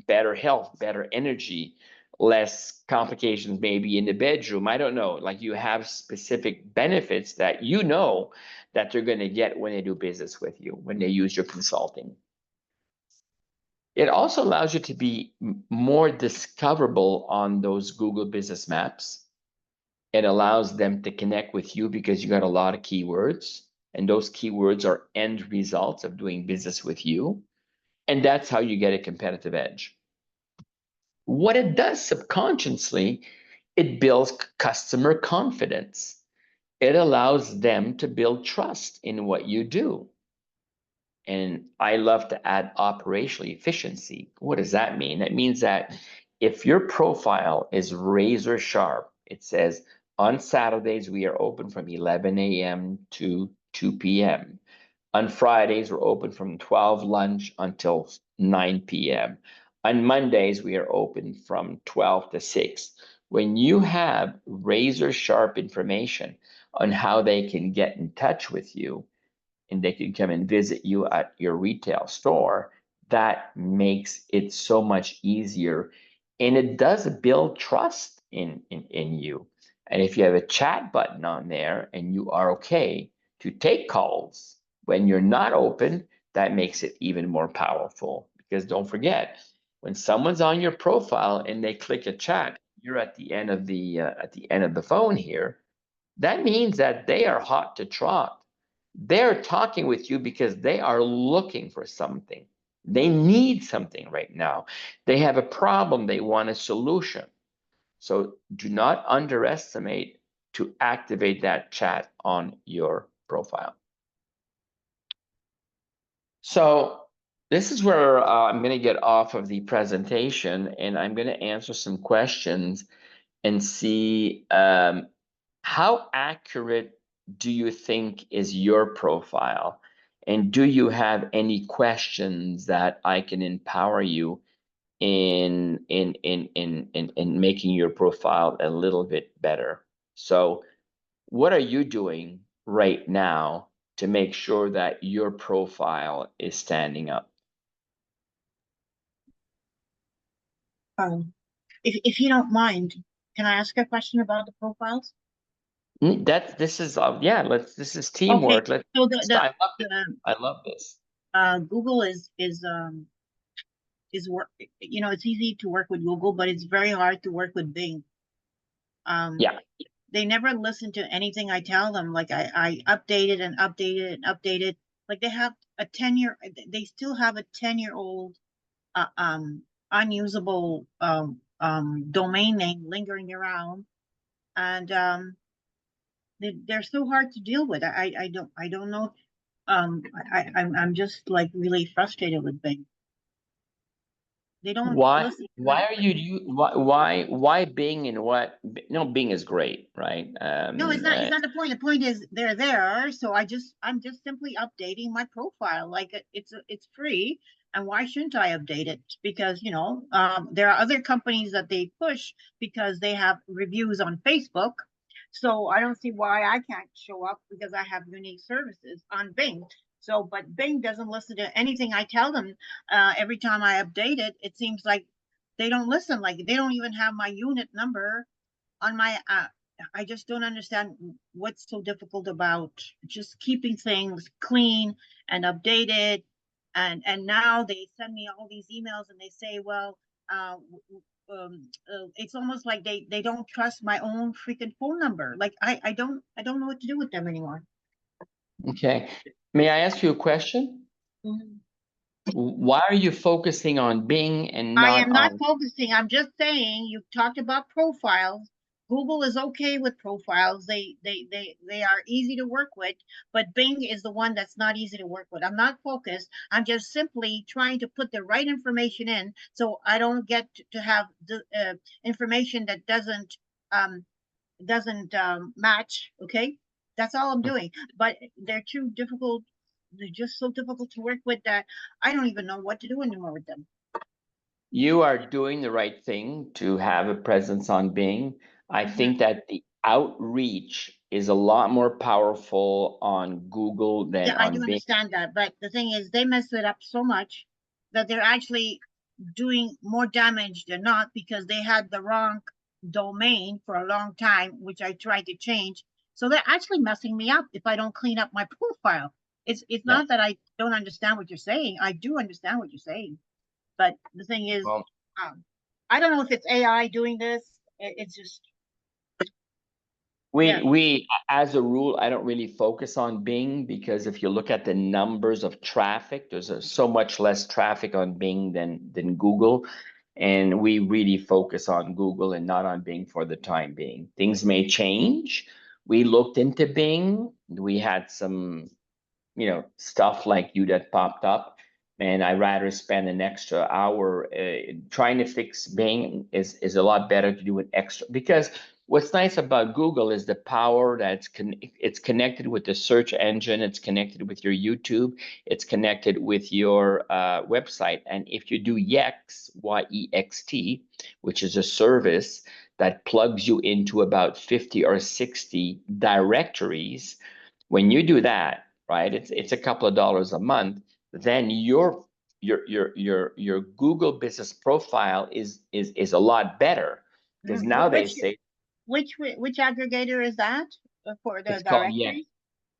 better health, better energy, less complications maybe in the bedroom. I don't know. Like you have specific benefits that you know that they're going to get when they do business with you, when they use your consulting. It also allows you to be more discoverable on those Google Business Maps. It allows them to connect with you because you got a lot of keywords, and those keywords are end results of doing business with you. And that's how you get a competitive edge. What it does subconsciously, it builds customer confidence. It allows them to build trust in what you do. And I love to add operational efficiency. What does that mean? That means that if your profile is razor sharp, it says on Saturdays, we are open from 11 a.m. to 2 p.m. On Fridays, we're open from 12 lunch until 9 p.m. On Mondays, we are open from 12 to 6. When you have razor sharp information on how they can get in touch with you, and they can come and visit you at your retail store, that makes it so much easier. And it does build trust in you. And if you have a chat button on there and you are okay to take calls when you're not open, that makes it even more powerful. Because don't forget, when someone's on your profile and they click a chat, you're at the end of the phone here. That means that they are hot to trot. They're talking with you because they are looking for something. They need something right now. They have a problem. They want a solution. So do not underestimate to activate that chat on your profile. So this is where I'm going to get off of the presentation and I'm going to answer some questions and see how accurate do you think is your profile? And do you have any questions that I can empower you in making your profile a little bit better? So what are you doing right now to make sure that your profile is standing up? If you don't mind, can I ask a question about the profiles? This is this is Okay, teamwork. so I love it. the I love this. Google is work. You know, it's easy to work with Google, but it's very hard to work with Bing. Yeah. They never listen to anything I tell them. Like I updated and updated and updated. Like they have a 10-year. They still have a 10-year-old unusable domain name lingering around, and they're so hard to deal with. I don't know. I'm just like really frustrated with Bing. They don't listen. Why are you why Bing and what? No, Bing is great, right? No, it's not the point. The point is they're there, so I'm just simply updating my profile. Like it's free, and why shouldn't I update it? Because you know, there are other companies that they push because they have reviews on Facebook. So I don't see why I can't show up because I have unique services on Bing. So, but Bing doesn't listen to anything I tell them. Every time I update it, it seems like they don't listen. Like they don't even have my unit number on my I just don't understand what's so difficult about just keeping things clean and updated. And now they send me all these emails and they say, well, it's almost like they don't trust my own freaking phone number. Like I don't know what to do with them anymore. Okay. May I ask you a question? Mhm. Why are you focusing on Bing and I not am not on? focusing. I'm just saying you talked about profiles. Google is okay with profiles. They are easy to work with, but Bing is the one that's not easy to work with. I'm not focused. I'm just simply trying to put the right information in so I don't get to have the information that doesn't match. Okay, that's all I'm doing. But they're too difficult. They're just so difficult to work with that I don't even know what to do anymore with them. You are doing the right thing to have a presence on Bing. I Mhm. think that the outreach is a lot more powerful on Google than Yeah, I on do Bing. understand that, but the thing is, they mess it up so much that they're actually doing more damage than not because they had the wrong domain for a long time, which I tried to change. So they're actually messing me up if I don't clean up my profile. It's Yeah. not that I don't understand what you're saying. I do understand what you're saying, but the thing is, Well, I don't know if it's AI doing this. It's just yeah. we as a rule, I don't really focus on Bing because if you look at the numbers of traffic, there's so much less traffic on Bing than Google. And we really focus on Google and not on Bing for the time being. Things may change. We looked into Bing. We had some stuff like you that popped up. And I rather spend an extra hour trying to fix Bing is a lot better to do an extra because what's nice about Google is the power that's it's connected with the search engine, it's connected with your YouTube, it's connected with your website. And if you do Yext, Y-E-X-T, which is a service that plugs you into about 50 or 60 directories, when you do that, right, it's a couple of dollars a month, then your your Google business profile is a lot better, because now they say Which aggregator is that for the it's called directory?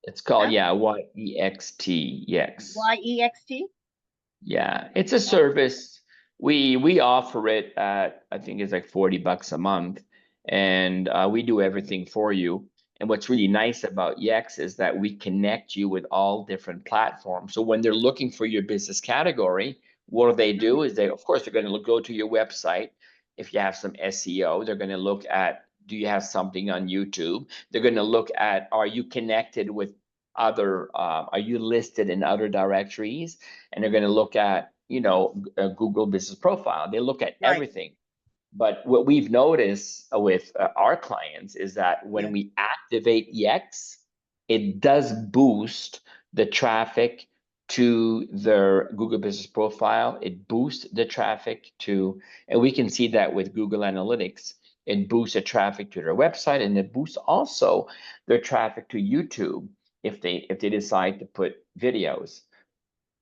it's called Huh? YEXT, Yext. YEXT? Yeah, it's a Oh, service. We offer it at, I think it's like $40 a month, and we do everything for you. And what's really nice about Yext is that we connect you with all different platforms. So when they're looking for your business category, what do they do is they, of course, they're going to go to your website. If you have some SEO, they're going to look at, do you have something on YouTube? They're going to look at, are you connected with other, are you listed in other directories? And they're going to look at, a Google business profile. They look at right. everything. But what we've noticed with our clients is that when Yeah. we activate Yext, it does boost the traffic to their Google business profile. It boosts the traffic to, and we can see that with Google Analytics. It boosts the traffic to their website, and it boosts also their traffic to YouTube if they decide to put videos.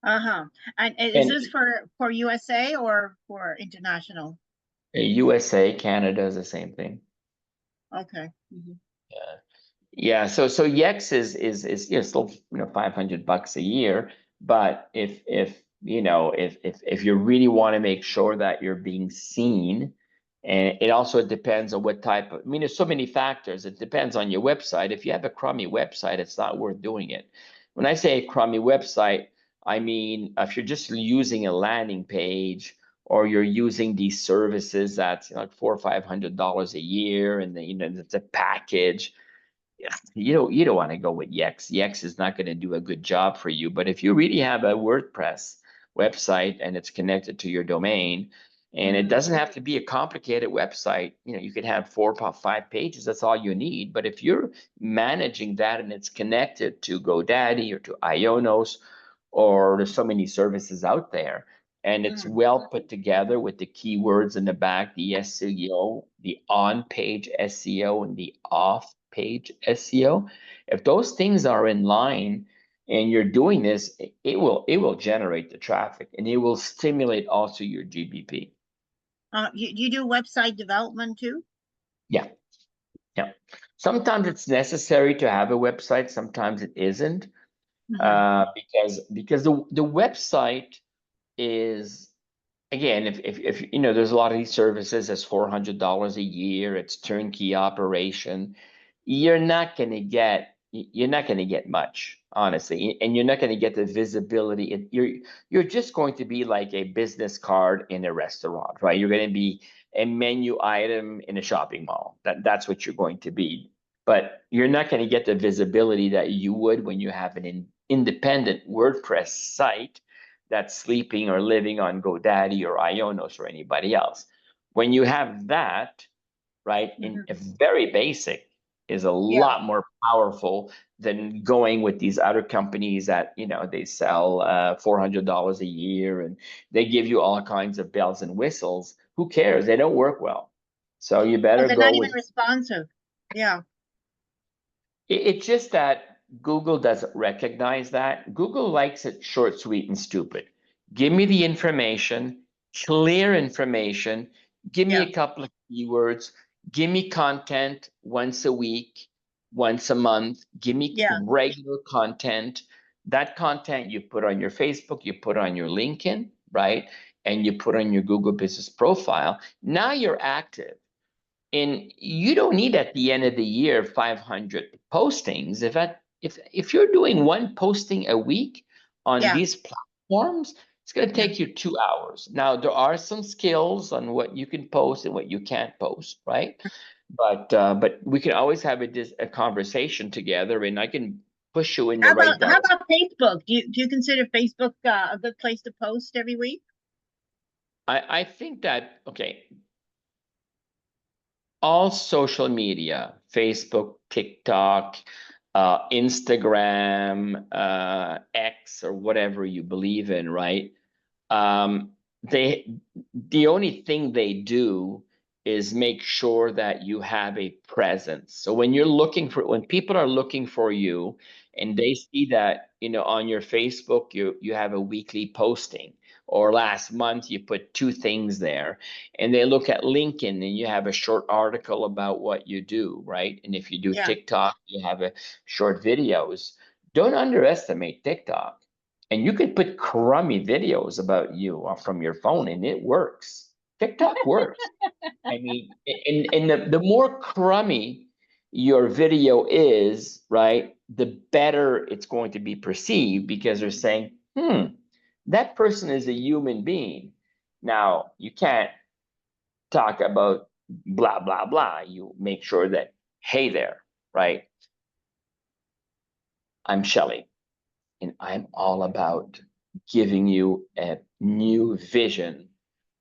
Uh-huh. And is And this for USA or for international? USA, Canada is the same thing. Okay. Mhm. Yeah. Yeah, so Yex is still $500 a year, but if you really want to make sure that you're being seen, and it also depends on what type of, I mean, there's so many factors. It depends on your website. If you have a crummy website, it's not worth doing it. When I say a crummy website, I mean if you're just using a landing page, or you're using these services that's like $400 or $500 a year, and it's a package. Yeah, you don't want to go with Yex. Yex is not going to do a good job for you. But if you really have a WordPress website and it's connected to your domain, and it doesn't have to be a complicated website, you could have 4 or 5 pages. That's all you need. But if you're managing that and it's connected to GoDaddy or to Ionos, or there's so many services out there, and it's well put together with the keywords in the back, the SEO, the on-page SEO and the off-page SEO. If those things are in line and you're doing this, it will generate the traffic, and it will stimulate also your GBP. You do website development too? Yeah, yeah. Sometimes it's necessary to have a website, sometimes it isn't, because the website is, again, if there's a lot of these services, it's $400 a year, it's turnkey operation. You're not going to get much, honestly, and you're not going to get the visibility. You're just going to be like a business card in a restaurant, right? You're going to be a menu item in a shopping mall. That's what you're going to be. But you're not going to get the visibility that you would when you have an independent WordPress site that's sleeping or living on GoDaddy or Ionos or anybody else. When you have that, right, in a very basic, is a Yeah. lot more powerful than going with these other companies that they sell $400 a year, and they give you all kinds of bells and whistles. Who cares? They don't work well. So you better They're go not even with responsive. Yeah. It's just that Google doesn't recognize that. Google likes it short, sweet, and stupid. Give me the information, clear information. Give me Yeah. a couple of keywords. Give me content once a week, once a month. Give me Yeah. regular content. That content you put on your Facebook, you put on your LinkedIn, right? And you put on your Google business profile. Now you're active. And you don't need at the end of the year 500 postings. If you're doing one posting a week on Yeah. these platforms, it's going to Yeah. take you 2 hours. Now, there are some skills on what you can post and what you can't post, right? But we can always have a conversation together, and I can push you in the right How direction. about Facebook? Do you consider Facebook a good place to post every week? I think that, okay, all social media, Facebook, TikTok, Instagram, X, or whatever you believe in, right? Um, the only thing they do is make sure that you have a presence. So when people are looking for you and they see that, on your Facebook, you have a weekly posting, or last month you put 2 things there, and they look at LinkedIn and you have a short article about what you do, right? And if you do Yeah. TikTok, you have a short videos. Don't underestimate TikTok. And you could put crummy videos about you from your phone and it works. TikTok works. I mean, and the more crummy your video is, right, the better it's going to be perceived, because they're saying, that person is a human being. Now, you can't talk about blah, blah, blah. You make sure that, hey there, right? I'm Shelley, and I'm all about giving you a new vision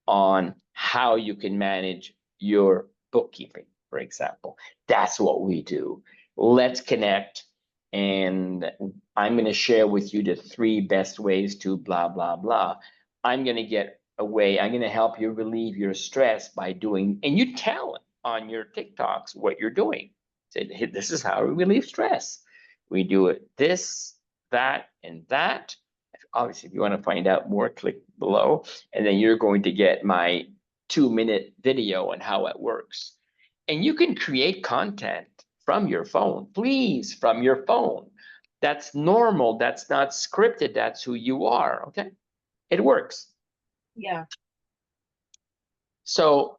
on how you can manage your bookkeeping, for example. That's what we do. Let's connect. And I'm going to share with you the 3 best ways to blah, blah, blah. I'm going to get away. I'm going to help you relieve your stress by doing, and you tell on your TikToks what you're doing. Say, hey, this is how we relieve stress. We do it this, that, and that. Obviously, if you want to find out more, click below, and then you're going to get my 2-minute video on how it works. And you can create content from your phone, please, from your phone. That's normal. That's not scripted. That's who you are. Okay. It works. Yeah. So,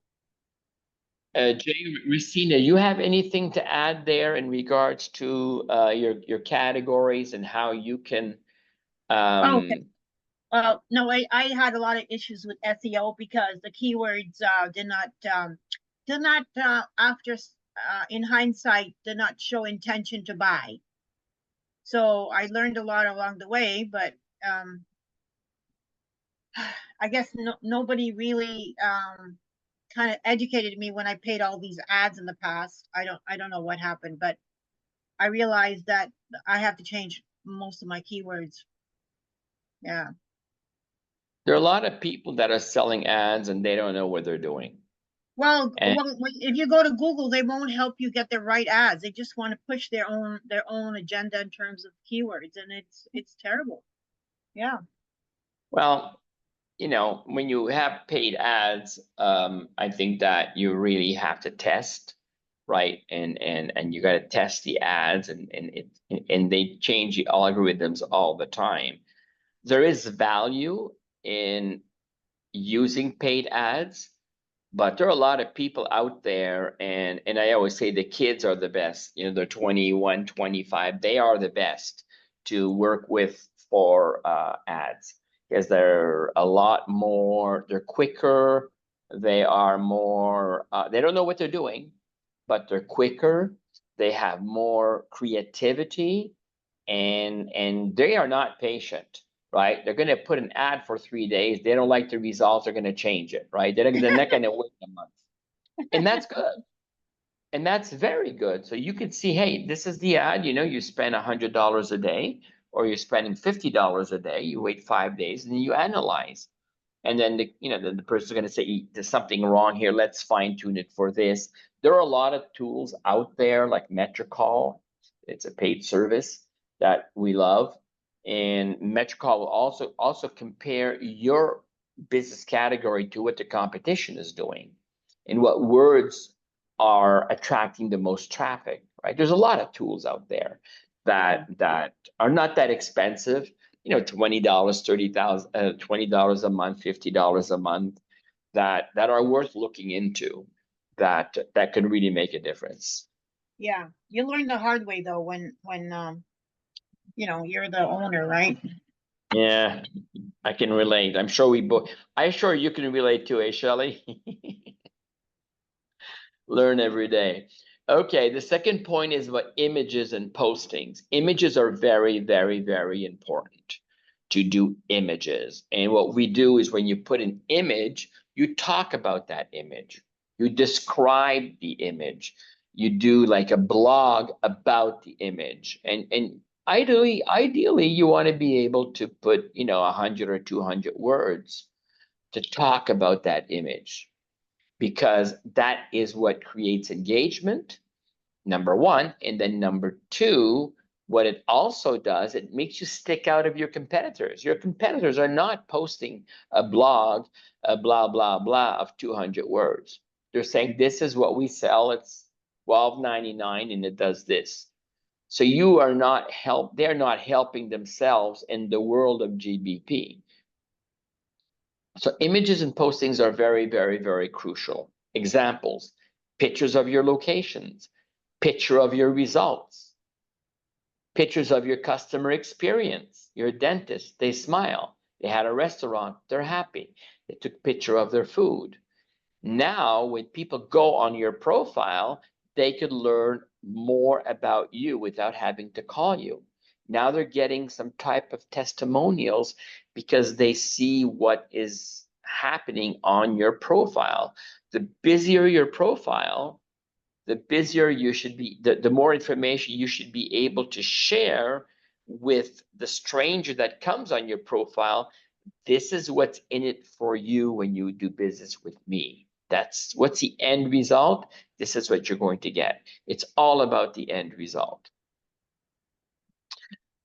Jay, Racina, you have anything to add there in regards to your categories and how you can Okay. No, I had a lot of issues with SEO because the keywords did not after in hindsight did not show intention to buy. So I learned a lot along the way, but I guess nobody really kind of educated me when I paid all these ads in the past. I don't know what happened, but I realized that I have to change most of my keywords. Yeah. There are a lot of people that are selling ads and they don't know what they're doing. Well, And if you go to Google, they won't help you get the right ads. They just want to push their own agenda in terms of keywords, and it's terrible. Yeah. well, when you have paid ads, I think that you really have to test, right? And you got to test the ads, and they change the algorithms all the time. There is value in using paid ads, but there are a lot of people out there, and I always say the kids are the best. They're 21, 25. They are the best to work with for ads, because they're a lot more, they're quicker, they are more, they don't know what they're doing, but they're quicker, they have more creativity, and they are not patient, right? They're going to put an ad for 3 days. They don't like the results. They're going to change it, right? They're not going to wait a month. And that's good. And that's very good. So you could see, hey, this is the ad, you spend $100 a day, or you're spending $50 a day. You wait 5 days and then you analyze. And then the person's going to say, there's something wrong here. Let's fine tune it for this. There are a lot of tools out there like Metricall. It's a paid service that we love. And Metricall will also compare your business category to what the competition is doing and what words are attracting the most traffic, right? There's a lot of tools out there that are not that expensive. $20, $30,000, $20 a month, $50 a month, that are worth looking into, that can really make a difference. Yeah, you learn the hard way though when you're the owner, right? Yeah, I can relate. I'm sure you can relate too, Shelley? Learn every day. Okay, the second point is about images and postings. Images are very, very, very important to do images. And what we do is when you put an image, you talk about that image. You describe the image. You do like a blog about the image. And ideally you want to be able to put, 100 or 200 words to talk about that image, because that is what creates engagement, number one. And then number two, What it also does, it makes you stick out of your competitors. Your competitors are not posting a blog, a blah, blah, blah of 200 words. They're saying, this is what we sell. It's $12.99 and it does this. So you are not they're not helping themselves in the world of GBP. So images and postings are very, very, very crucial. Examples, pictures of your locations, picture of your results, pictures of your customer experience. You're a dentist, they smile. They had a restaurant, they're happy. They took a picture of their food. Now, when people go on your profile, they could learn more about you without having to call you. Now they're getting some type of testimonials because they see what is happening on your profile. The busier your profile, the busier you should be, the more information you should be able to share with the stranger that comes on your profile. This is what's in it for you when you do business with me. That's what's the end result. This is what you're going to get. It's all about the end result.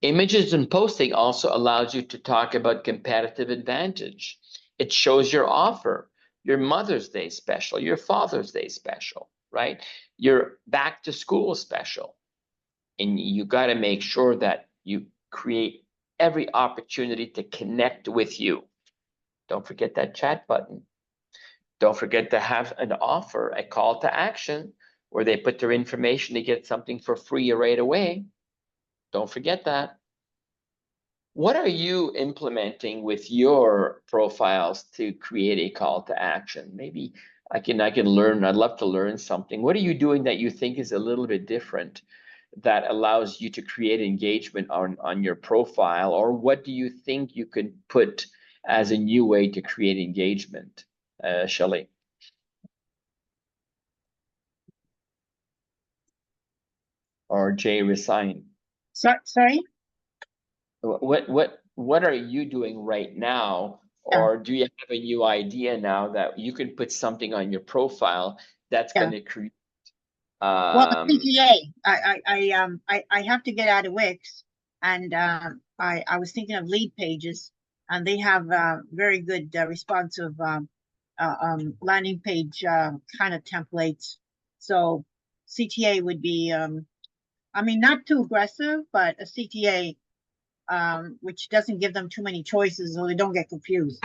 Images and posting also allows you to talk about competitive advantage. It shows your offer, your Mother's Day special, your Father's Day special, right? Your back to school special. And you got to make sure that you create every opportunity to connect with you. Don't forget that chat button. Don't forget to have an offer, a call to action, where they put their information to get something for free right away. Don't forget that. What are you implementing with your profiles to create a call to action? Maybe I can learn. I'd love to learn something. What are you doing that you think is a little bit different that allows you to create engagement on your profile? Or what do you think you could put as a new way to create engagement, Shelley? Or Jay Resign? Sorry? What are you doing right now? Or do you have a new idea now that you can put something on your profile that's going to create? Well, CTA, I have to get out of Wix, and I was thinking of Lead Pages, and they have very good responsive landing page kind of templates. So CTA would be, I mean, not too aggressive, but a CTA which doesn't give them too many choices so they don't get confused.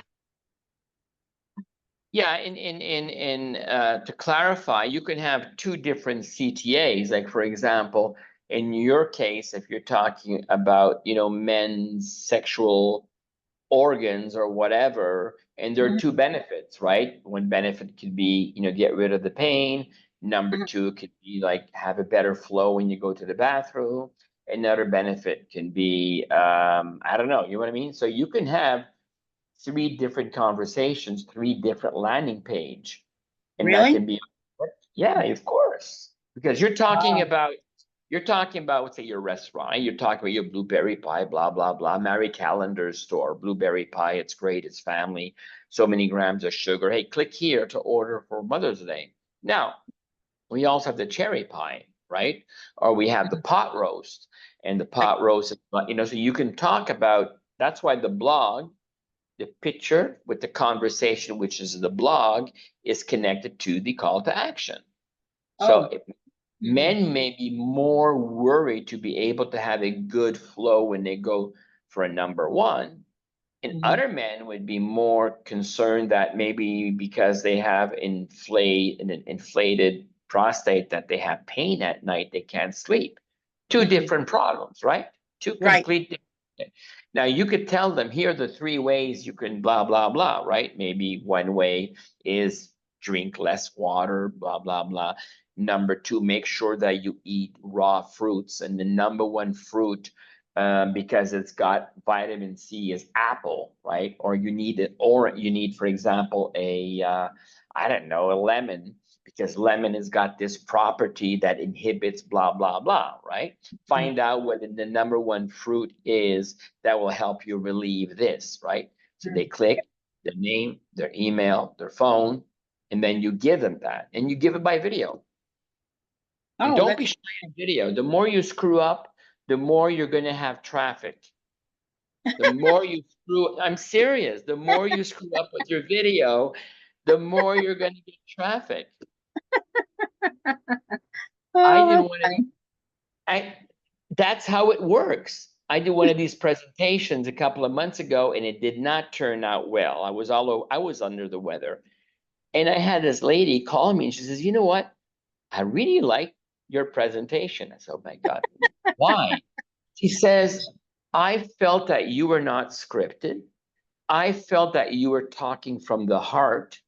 Yeah, to clarify, you can have two different CTAs. Like, for example, in your case, if you're talking about, men's sexual organs or whatever, and there are two benefits, right? One benefit could be, get rid of the pain. Number two could be like have a better flow when you go to the bathroom. Another benefit can be, I don't know, you know what I mean? So you can have 3 different conversations, 3 different landing page. And that can be, yeah, of course. Because you're talking about, let's say, your restaurant, you're talking about your blueberry pie, blah, blah, blah, Mary Calendar's store, blueberry pie, it's great, it's family, so many grams of sugar. Hey, click here to order for Mother's Day. Now, we also have the cherry pie, right? Or we have the pot roast, and the pot roast, so you can talk about, that's why the blog, the picture with the conversation, which is the blog, is connected to the call to action. So men may be more worried to be able to have a good flow when they go for a number one. And other men would be more concerned that maybe because they have an inflated prostate that they have pain at night, they can't sleep. Two different problems, right? Two complete different. Now you could tell them, here are the 3 ways you can blah, blah, blah, right? Maybe one way is drink less water, blah, blah, blah. Number 2, make sure that you eat raw fruits. And the number 1 fruit, because it's got vitamin C, is apple, right? Or you need it, or you need, for example, I don't know, a lemon, because lemon has got this property that inhibits blah, blah, blah, right? Find out what the number 1 fruit is that will help you relieve this, right? So they click their name, their email, their phone, and then you give them that, and you give it by video. And don't be shy in video. The more you screw up, the more you're going to have traffic. The more you I'm serious, the more you screw up with your video, the more you're going to get traffic. I didn't want to, that's how it works. I did one of these presentations a couple of months ago and it did not turn out well. I was under the weather. And I had this lady call me and she says, you know what? I really like your presentation. I said, oh my God, why? She says, I felt that you were not scripted. I felt that you were talking from the heart.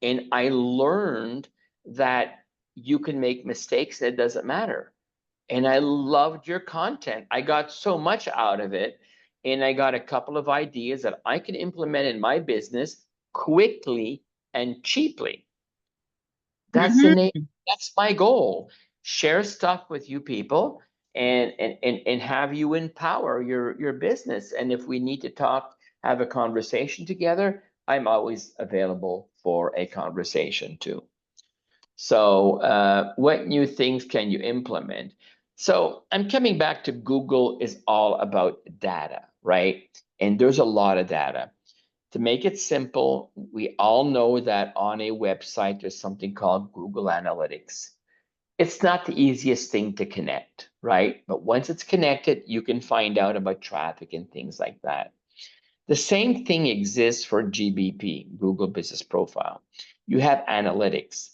And I learned that you can make mistakes. It doesn't matter. And I loved your content. I got so much out of it. And I got a couple of ideas that I can implement in my business quickly and cheaply. That's that's my goal. Share stuff with you people and have you empower your business. And if we need to talk, have a conversation together, I'm always available for a conversation too. So what new things can you implement? So I'm coming back to Google is all about data, right? And there's a lot of data. To make it simple, we all know that on a website, there's something called Google Analytics. It's not the easiest thing to connect, right? But once it's connected, you can find out about traffic and things like that. The same thing exists for GBP, Google Business Profile. You have analytics,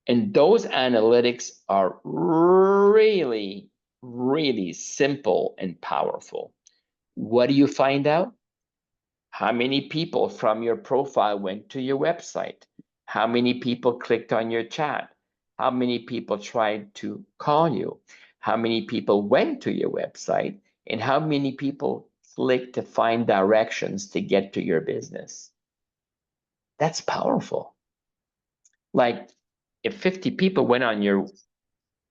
and those analytics are really, really simple and powerful. What do you find out? How many people from your profile went to your website? How many people clicked on your chat? How many people tried to call you? How many people went to your website? And how many people clicked to find directions to get to your business? That's powerful. Like if 50 people went on your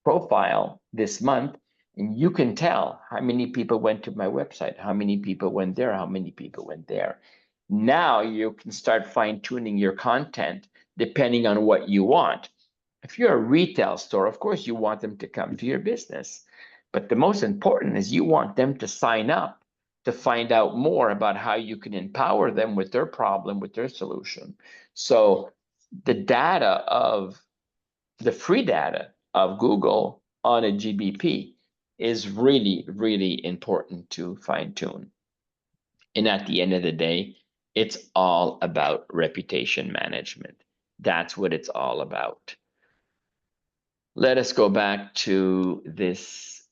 profile this month, and you can tell how many people went to my website, how many people went there, how many people went there. Now you can start fine-tuning your content depending on what you want. If you're a retail store, of course, you want them to come to your business. But the most important is you want them to sign up to find out more about how you can empower them with their problem, with their solution. So the data of the free data of Google on a GBP is really, really important to fine-tune. And at the end of the day, it's all about reputation management. That's what it's all about. Let us go back to this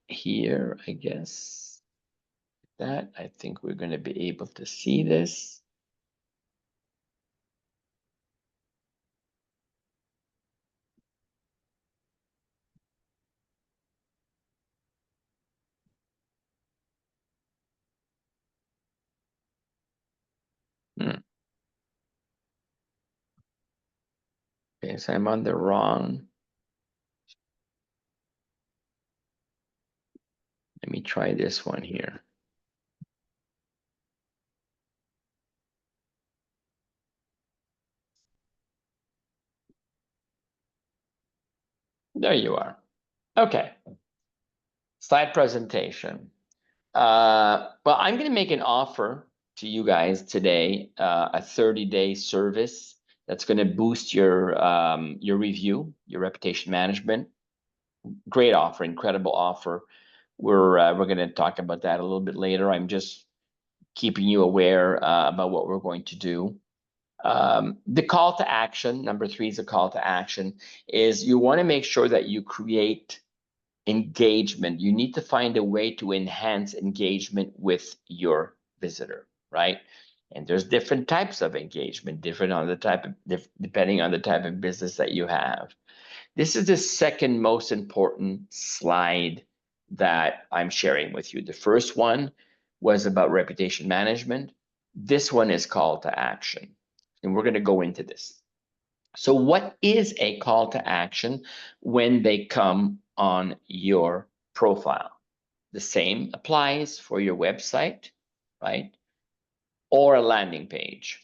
here, I guess. That I think we're going to be able to see this. Okay, so I'm on the wrong. Let me try this one here. There you are. Okay. Slide presentation. Well, I'm going to make an offer to you guys today, a 30-day service that's going to boost your review, your reputation management. Great offer, incredible offer. We're going to talk about that a little bit later. I'm just keeping you aware about what we're going to do. The call to action, number 3 is a call to action, is you want to make sure that you create engagement. You need to find a way to enhance engagement with your visitor, right? And there's different types of engagement, different on the type of, depending on the type of business that you have. This is the second most important slide that I'm sharing with you. The first one was about reputation management. This one is call to action, and we're going to go into this. So what is a call to action when they come on your profile? The same applies for your website, right? Or a landing page.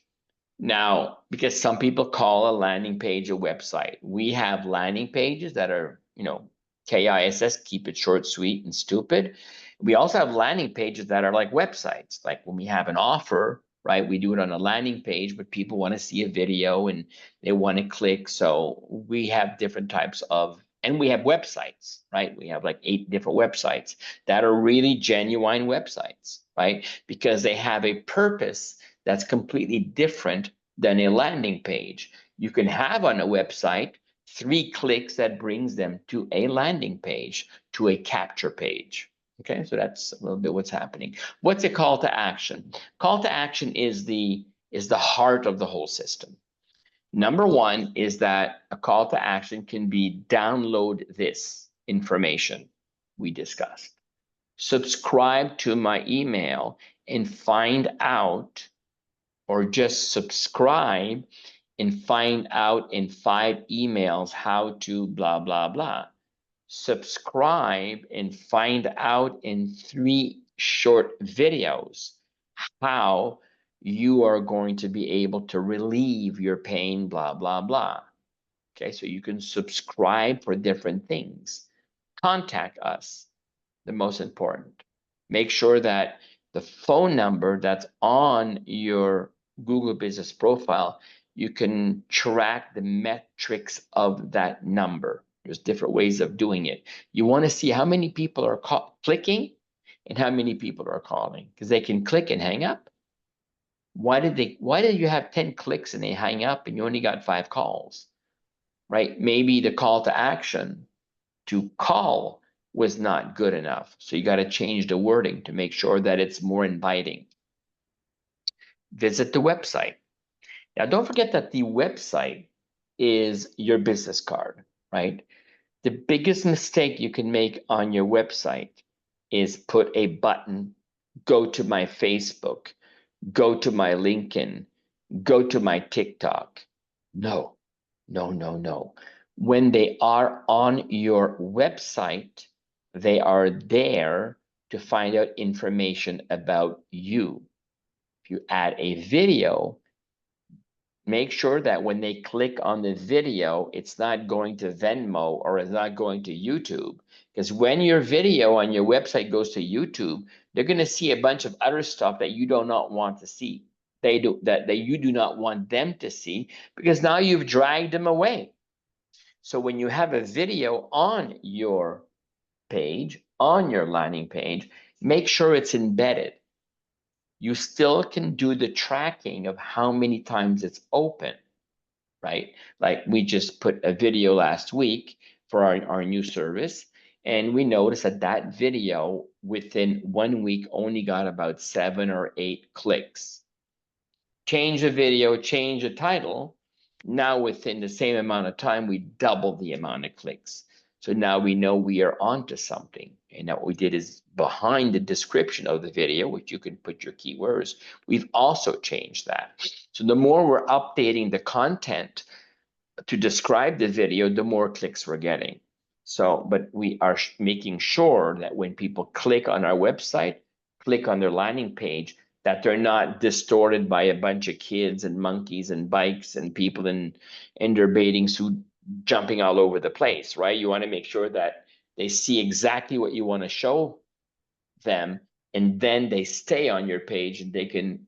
Now, because some people call a landing page a website, we have landing pages that are, KISS, keep it short, sweet, and stupid. We also have landing pages that are like websites. Like when we have an offer, right? We do it on a landing page, but people want to see a video and they want to click. So we have different types of, and we have websites, right? We have like 8 different websites that are really genuine websites, right? Because they have a purpose that's completely different than a landing page. You can have on a website 3 clicks that brings them to a landing page, to a capture page. Okay, so that's a little bit what's happening. What's a call to action? Call to action is the heart of the whole system. Number 1 is that a call to action can be download this information we discussed. Subscribe to my email and find out, or just subscribe and find out in 5 emails how to blah, blah, blah. Subscribe and find out in 3 short videos how you are going to be able to relieve your pain, blah, blah, blah. Okay, so you can subscribe for different things. Contact us, the most important. Make sure that the phone number that's on your Google Business profile, you can track the metrics of that number. There's different ways of doing it. You want to see how many people are clicking and how many people are calling, because they can click and hang up. Why did you have 10 clicks and they hang up and you only got 5 calls, right? Maybe the call to action to call was not good enough. So you got to change the wording to make sure that it's more inviting. Visit the website. Now, don't forget that the website is your business card, right? The biggest mistake you can make on your website is put a button, go to my Facebook, go to my LinkedIn, go to my TikTok. No, no, no, no. When they are on your website, they are there to find out information about you. If you add a video, make sure that when they click on the video, it's not going to Venmo or it's not going to YouTube. Because when your video on your website goes to YouTube, they're going to see a bunch of other stuff that you do not want to see. That you do not want them to see, because now you've dragged them away. So when you have a video on your page, on your landing page, make sure it's embedded. You still can do the tracking of how many times it's open, right? Like we just put a video last week for our new service, and we noticed that that video within 1 week only got about 7 or 8 clicks. Change the video, change the title. Now within the same amount of time, we doubled the amount of clicks. So now we know we are onto something. And now what we did is behind the description of the video, which you can put your keywords, we've also changed that. So the more we're updating the content to describe the video, the more clicks we're getting. So, but we are making sure that when people click on our website, click on their landing page, that they're not distorted by a bunch of kids and monkeys and bikes and people in their bathing suit jumping all over the place, right? You want to make sure that they see exactly what you want to show them, and then they stay on your page and they can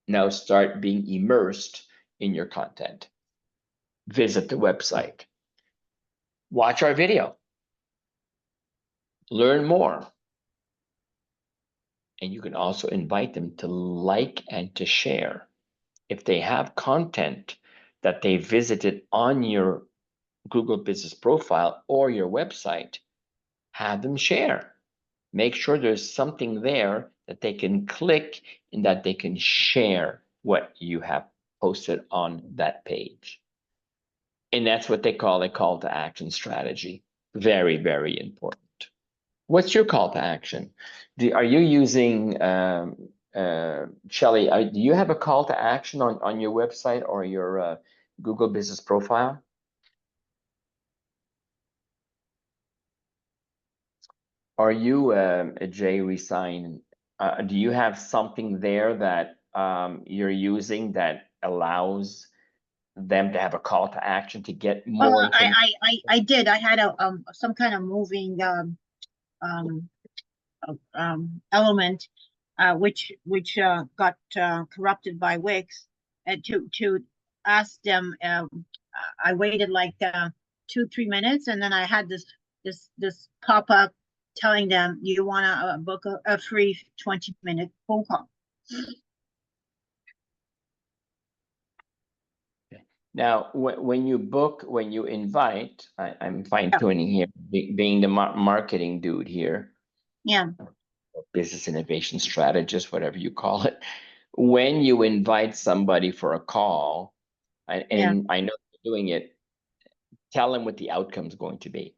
now start being immersed in your content. Visit the website. Watch our video. Learn more. And you can also invite them to like and to share. If they have content that they visited on your Google Business profile or your website, have them share. Make sure there's something there that they can click and that they can share what you have posted on that page. And that's what they call a call to action strategy. Very, very important. What's your call to action? Are you using, Shelley, do you have a call to action on your website or your Google Business profile? Are you, Jay Resign, do you have something there that you're using that allows them to have a call to action to get more Well, information? I did. I had a some kind of moving element, which got corrupted by Wix, and to ask them. I waited like 2-3 minutes, and then I had this pop up telling them you want to book a free 20-minute phone call. Now, when you book, when you invite, I'm fine tuning here, being the marketing dude here, Yeah, business innovation strategist, whatever you call it. When you invite somebody for a call, and I know you're doing it, tell them what the outcome is going to be.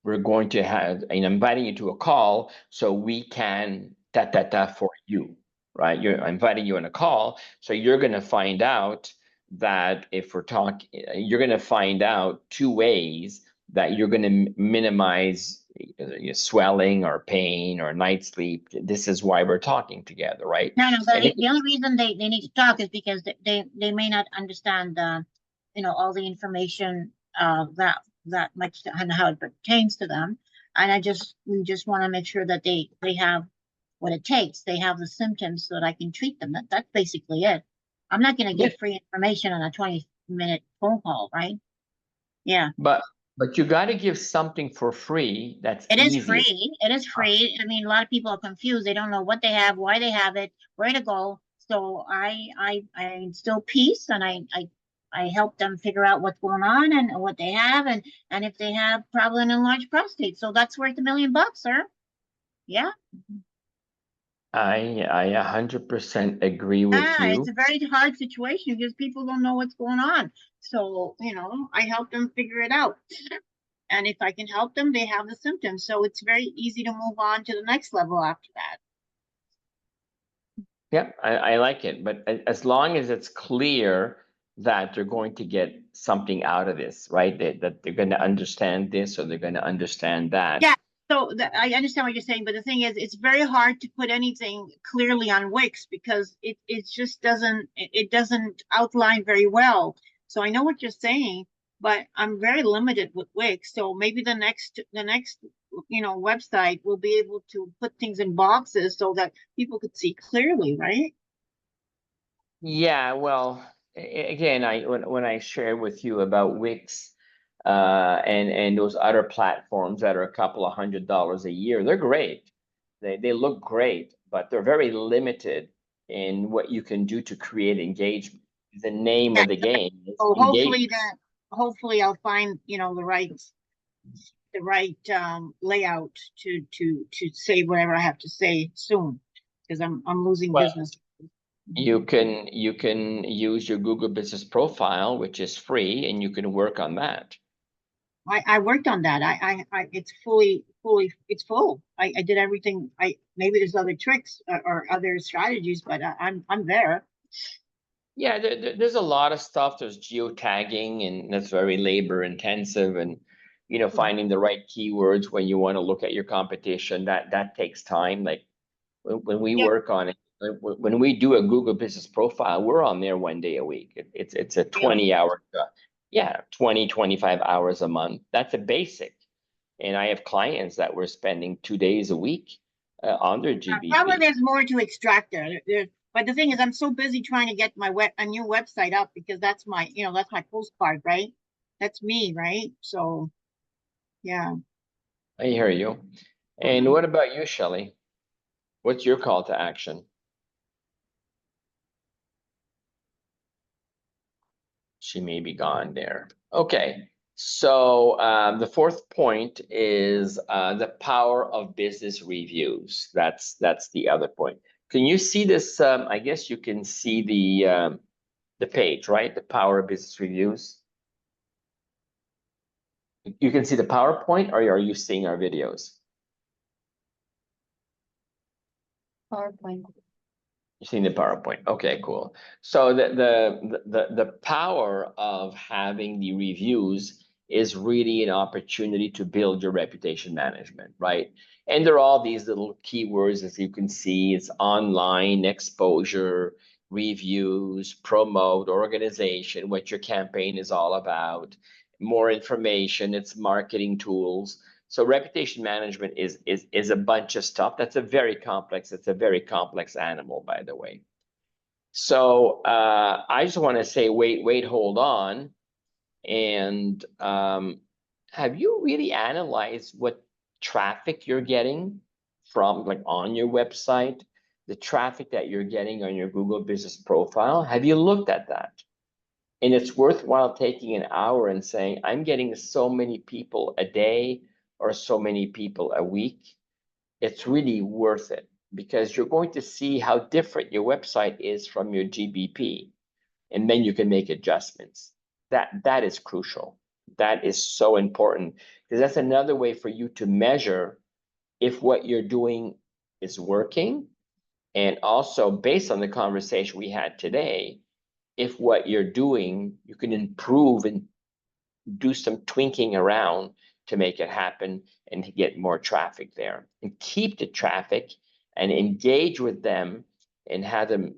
We're going to have, and I'm inviting you to a call so we can for you, right? I'm inviting you on a call, so you're going to find out that if we're talking, you're going to find out 2 ways that you're going to minimize swelling or pain or night sleep. This is why we're talking together, right? no, the only reason they need to talk is because they may not understand all the information that much and how it pertains to them. And we just want to make sure that they have what it takes. They have the symptoms so that I can treat them. That's basically it. I'm not going to get free information on a 20-minute phone call, right? Yeah. But you got to give something for free that's It is easy. free. It is free. I mean, a lot of people are confused. They don't know what they have, why they have it, where to go. So I instill peace, and I help them figure out what's going on and what they have, and if they have probably an enlarged prostate. So that's worth $1 million, sir. Yeah. I 100% agree with you. It's a very hard situation because people don't know what's going on. So, I help them figure it out. And if I can help them, they have the symptoms. So it's very easy to move on to the next level after that. Yeah, I like it. But as long as it's clear that they're going to get something out of this, right? That they're going to understand this or they're going to understand that. Yeah. So I understand what you're saying, but the thing is, it's very hard to put anything clearly on Wix because it just doesn't outline very well. So I know what you're saying, but I'm very limited with Wix. So maybe the next website will be able to put things in boxes so that people could see clearly, right? Yeah, well, again, when I share with you about Wix, and those other platforms that are a couple of $100 a year, they're great. They look great, but they're very limited in what you can do to create engagement. The name of the game is So engagement. hopefully I'll find the right layout to say whatever I have to say soon, because I'm losing business. You can use your Google Business Profile, which is free, and you can work on that. I worked on that. It's it's full. I did everything. Maybe there's other tricks or other strategies, but I'm there. Yeah, there's a lot of stuff. There's geotagging, and that's very labor intensive, and finding the right keywords when you want to look at your competition, that takes time. Like when we work on it, when we do a Google Business Profile, we're on there 1 day a week. It's a 20-hour job. Yeah, 25 hours a month. That's a basic. And I have clients that were spending 2 days a week on their GBP. Probably there's more to extract there. But the thing is, I'm so busy trying to get a new website up because that's my postcard, right? That's me, right? So, yeah. I hear you. And what about you, Shelley? What's your call to action? She may be gone there. Okay. So the fourth point is the power of business reviews. That's the other point. Can you see this? I guess you can see the page, right? The power of business reviews. You can see the PowerPoint, or are you seeing our videos? PowerPoint. You're seeing the PowerPoint. Okay, cool. So the power of having the reviews is really an opportunity to build your reputation management, right? And there are all these little keywords, as you can see. It's online exposure, reviews, promote, organization, what your campaign is all about, more information, it's marketing tools. So reputation management is a bunch of stuff. It's a very complex animal, by the way. So I just want to say, wait, hold on. And have you really analyzed what traffic you're getting from, like, on your website, the traffic that you're getting on your Google Business Profile? Have you looked at that? And it's worthwhile taking an hour and saying, I'm getting so many people a day or so many people a week. It's really worth it, because you're going to see how different your website is from your GBP, and then you can make adjustments. That is crucial. That is so important, because that's another way for you to measure if what you're doing is working, and also, based on the conversation we had today, if what you're doing, you can improve and do some tweaking around to make it happen and to get more traffic there, and keep the traffic and engage with them and have them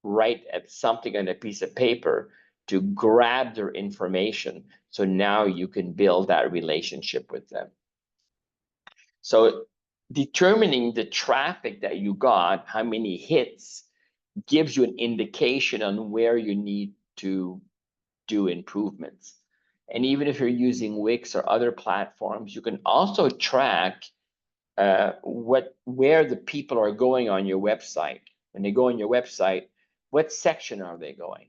write something on a piece of paper to grab their information. So now you can build that relationship with them. So determining the traffic that you got, how many hits, gives you an indication on where you need to do improvements. And even if you're using Wix or other platforms, you can also track where the people are going on your website. When they go on your website, what section are they going?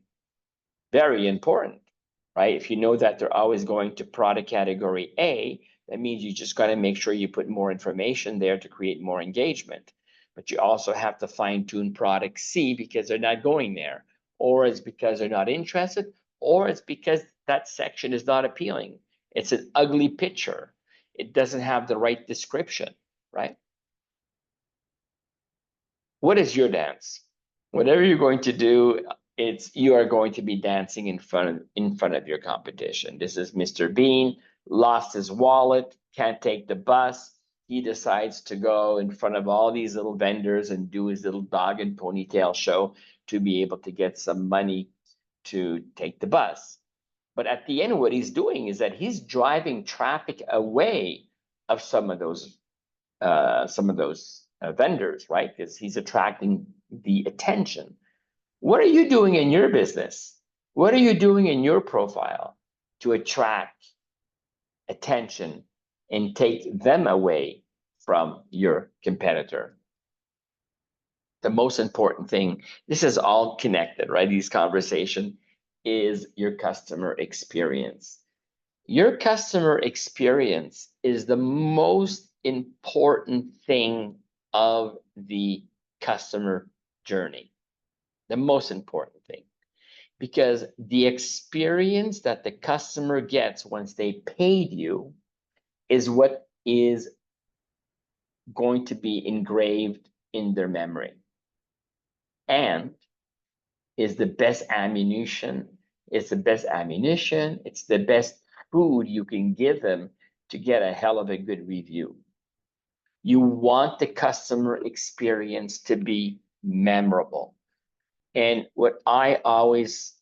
Very important, right? If you know that they're always going to product category A, that means you just got to make sure you put more information there to create more engagement. But you also have to fine-tune product C because they're not going there, or it's because they're not interested, or it's because that section is not appealing. It's an ugly picture. It doesn't have the right description, right? What is your dance? Whatever you're going to do, you are going to be dancing in front of your competition. This is Mr. Bean, lost his wallet, can't take the bus. He decides to go in front of all these little vendors and do his little dog and ponytail show to be able to get some money to take the bus. But at the end, what he's doing is that he's driving traffic away of some of those vendors, right? Because he's attracting the attention. What are you doing in your business? What are you doing in your profile to attract attention and take them away from your competitor? The most important thing, this is all connected, right? These conversations, is your customer experience. Your customer experience is the most important thing of the customer journey. The most important thing, because the experience that the customer gets once they paid you is what is going to be engraved in their memory, and is the best ammunition. It's the best ammunition. It's the best food you can give them to get a hell of a good review. You want the customer experience to be memorable. And what I always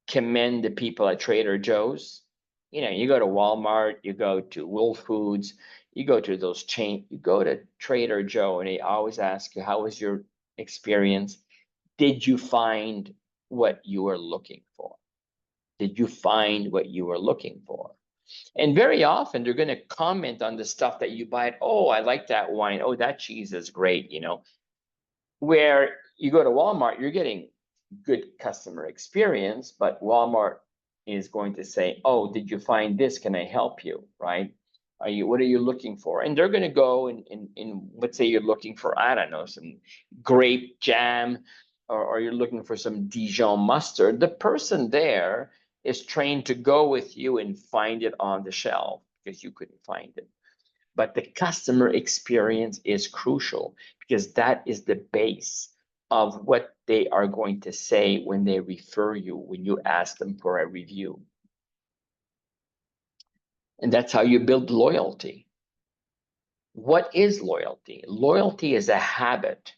commend the people at Trader Joe's, you go to Walmart, you go to Whole Foods, you go to those chains, you go to Trader Joe, and they always ask you, how was your experience? Did you find what you were looking for? Did you find what you were looking for? And very often they're going to comment on the stuff that you buy. Oh, I like that wine. Oh, that cheese is great. Where you go to Walmart, you're getting good customer experience, but Walmart is going to say, oh, did you find this? Can I help you? Right? What are you looking for? And they're going to go in let's say you're looking for, I don't know, some grape jam, or you're looking for some Dijon mustard. The person there is trained to go with you and find it on the shelf because you couldn't find it. But the customer experience is crucial, because that is the base of what they are going to say when they refer you, when you ask them for a review. And that's how you build loyalty. What is loyalty? Loyalty is a habit.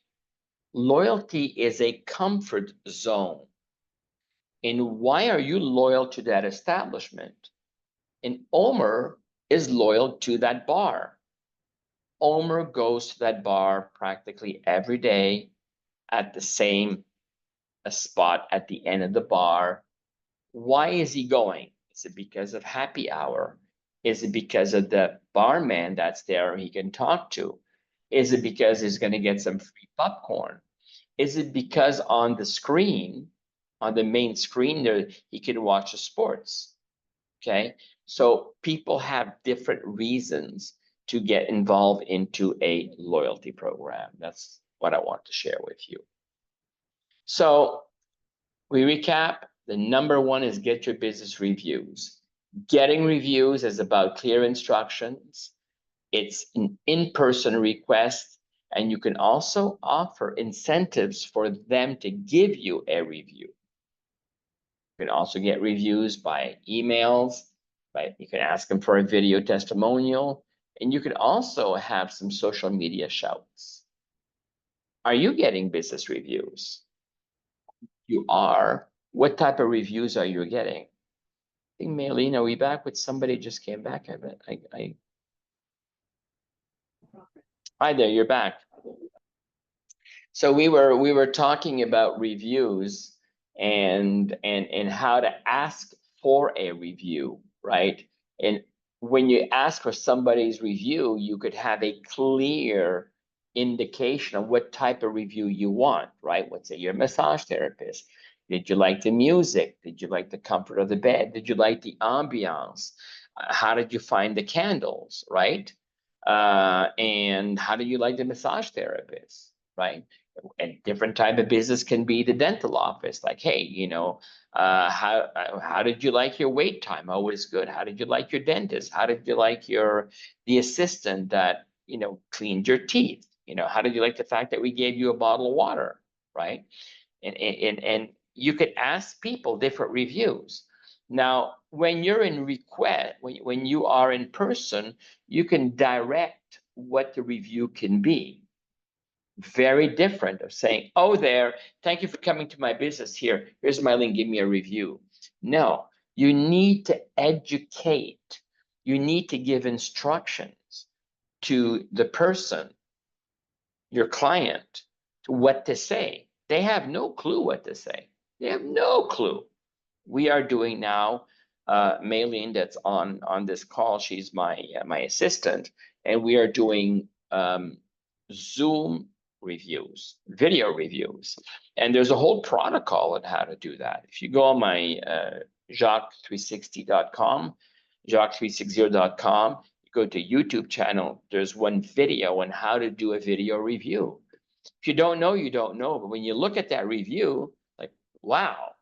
Loyalty is a comfort zone. And why are you loyal to that establishment? And Omer is loyal to that bar. Omer goes to that bar practically every day at the same spot at the end of the bar. Why is he going? Is it because of happy hour? Is it because of the barman that's there he can talk to? Is it because he's going to get some free popcorn? Is it because on the screen, on the main screen there, he can watch the sports? Okay, so people have different reasons to get involved into a loyalty program. That's what I want to share with you. So we recap. The number one is get your business reviews. Getting reviews is about clear instructions. It's an in-person request, and you can also offer incentives for them to give you a review. You can also get reviews by emails, right? You can ask them for a video testimonial, and you can also have some social media shouts. Are you getting business reviews? You are. What type of reviews are you getting? I think, Maylene, are we back with somebody just came back? I bet. Hi there, you're back. So we were talking about reviews and how to ask for a review, right? And when you ask for somebody's review, you could have a clear indication of what type of review you want, right? Let's say you're a massage therapist. Did you like the music? Did you like the comfort of the bed? Did you like the ambiance? How did you find the candles, right? And how do you like the massage therapist, right? And different type of business can be the dental office. Like, hey, how did you like your wait time? Always good. How did you like your dentist? How did you like the assistant that cleaned your teeth? How did you like the fact that we gave you a bottle of water, right? And you could ask people different reviews. Now, when you're in request, when you are in person, you can direct what the review can be. Very different of saying, oh, thank you for coming to my business here. Here's my link, give me a review. No, you need to educate. You need to give instructions to the person, your client, to what to say. They have no clue what to say. They have no clue. We are doing now, Maylene that's on this call, she's my assistant, and we are doing Zoom reviews, video reviews. And there's a whole protocol on how to do that. If you go on my Jacques360.com, Jacques360.com, you go to YouTube channel, there's one video on how to do a video review. If you don't know, you don't know. But when you look at that review, like, wow.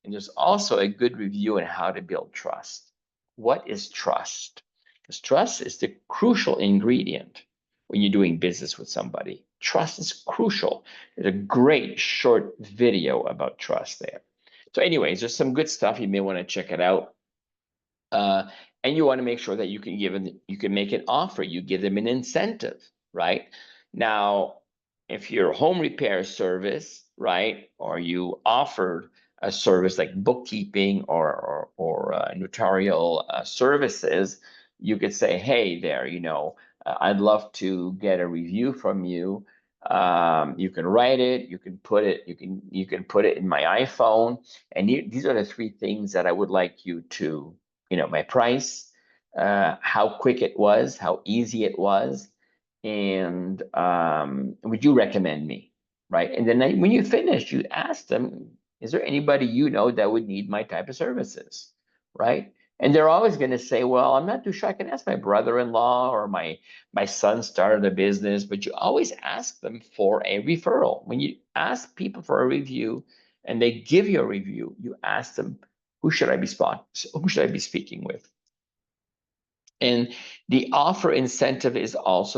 And there's also a good review on how to build trust. What is trust? Because trust is the crucial ingredient when you're doing business with somebody. Trust is crucial. There's a great short video about trust there. So anyways, there's some good stuff. You may want to check it out. And you want to make sure that you can make an offer. You give them an incentive, right? Now, if you're a home repair service, right, or you offered a service like bookkeeping or notarial services, you could say, hey there, I'd love to get a review from you. You can write it, you can put it in my iPhone, and these are the three things that I would like you to, my price, how quick it was, how easy it was, and would you recommend me, right? And then when you finish, you ask them, is there anybody that would need my type of services, right? And they're always going to say, well, I'm not too sure. I can ask my brother-in-law or my son started a business, but you always ask them for a referral. When you ask people for a review and they give you a review, you ask them, who should I be speaking with? And the offer incentive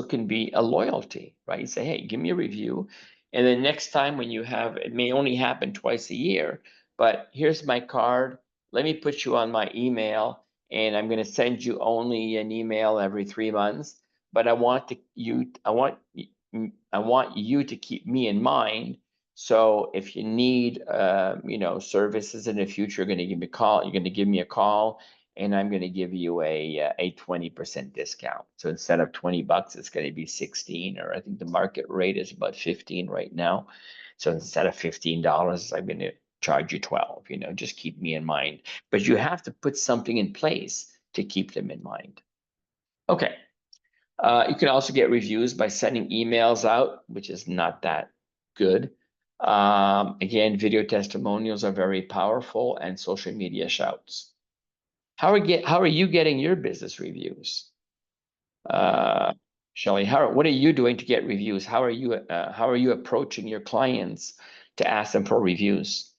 can be a loyalty, right? You say, hey, give me a review. And then next time when you have, it may only happen twice a year, but here's my card. Let me put you on my email, and I'm going to send you only an email every 3 months. But I want I want you to keep me in mind. So if you need, services in the future, you're going to give me a call. You're going to give me a call, and I'm going to give you a 20% discount. So instead of $20, it's going to be 16, or I think the market rate is about 15 right now. So instead of $15, I'm going to charge you 12. Just keep me in mind. But you have to put something in place to keep them in mind. Okay. You can also get reviews by sending emails out, which is not that good. Again, video testimonials are very powerful, and social media shouts. How are you getting your business reviews? Shelley, what are you doing to get reviews? How are you approaching your clients to ask them for reviews?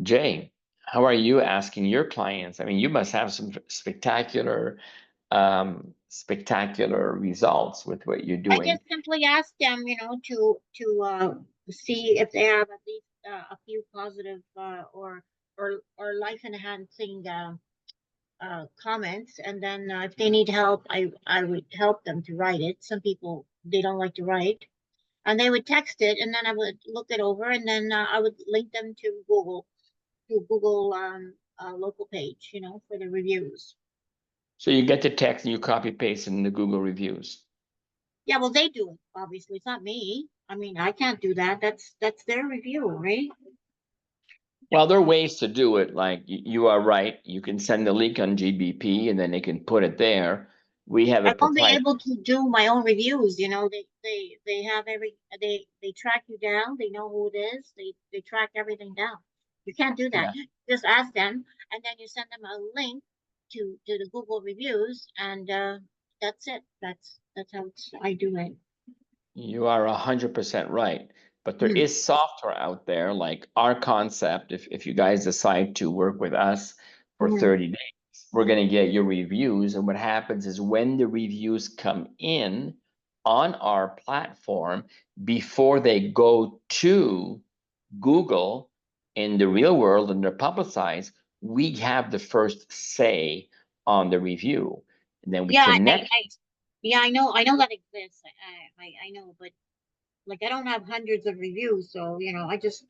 Jay, how are you asking your clients? I mean, you must have some spectacular results with what you're I doing. just simply ask them, to see if they have at least a few positive or life enhancing comments, and then if they need help, I would help them to write it. Some people, they don't like to write, and they would text it, and then I would look it over, and then I would link them to Google local page, for the reviews. So you get the text and you copy paste in the Google reviews. Yeah, well, they do it. Obviously, it's not me. I mean, I can't do that. That's their review, right? Well, there are ways to do it. Like you are right. You can send the link on GBP and then they can put it there. We have a I won't be proprietary. able to do my own reviews. They have they track you down. They know who it is. They track everything down. You can't do that. Yeah. Just ask them, and then you send them a link to the Google reviews, and that's it. That's how I do it. You are 100% right. But there Hmm. is software out there like our concept. If you guys decide to work with us for Hmm. 30 days, we're going to get your reviews. And what happens is when the reviews come in on our platform, before they go to Google in the real world and they're publicized, we have the first say on the review. And then we Yeah, connect. yeah, I know that exists. I know, but like I don't have hundreds of reviews, so I just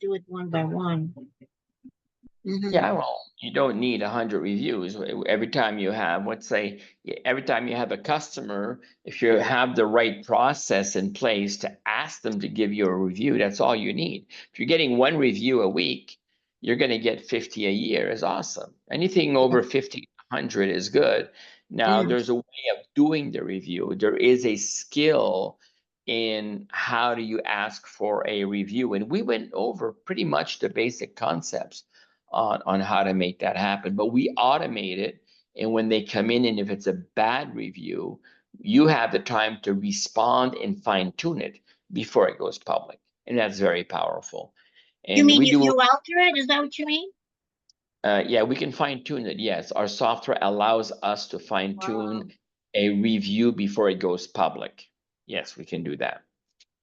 do it one by one. Yeah, Hmm. well, you don't need 100 reviews. Every time you have, let's say, every time you have a customer, if you have the right process in place to ask them to give you a review, that's all you need. If you're getting one review a week, you're going to get 50 a year. Is awesome. Anything over 50, 100 is good. Now, Mm. there's a way of doing the review. There is a skill in how do you ask for a review, and we went over pretty much the basic concepts on how to make that happen. But we automate it. And when they come in, and if it's a bad review, you have the time to respond and fine tune it before it goes public. And that's very powerful. You And mean we do, you alter it? Is that what you mean? yeah, we can fine tune it. Yes, our software allows us to fine Wow. tune a review before it goes public. Yes, we can do that.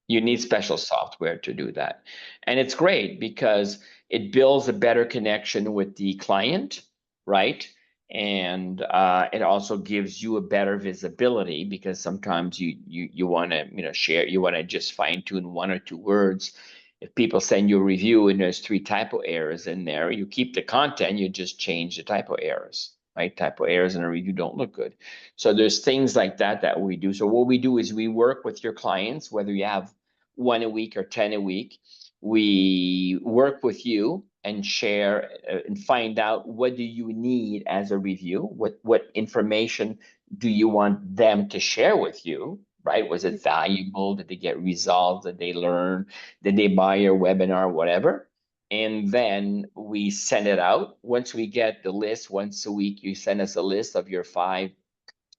You need special software to do that. And it's great because it builds a better connection with the client, right? And it also gives you a better visibility because sometimes you want to share, you want to just fine tune one or two words. If people send you a review and there's 3 typo errors in there, you keep the content, you just change the typo errors, right? Typo errors in a review don't look good. So there's things like that we do. So what we do is we work with your clients, whether you have 1 a week or 10 a week. We work with you and share and find out what do you need as a review, what information do you want them to share with you, right? Was it valuable? Did they get results? Did they learn? Did they buy your webinar, whatever? And then we send it out. Once we get the list, once a week, you send us a list of your 5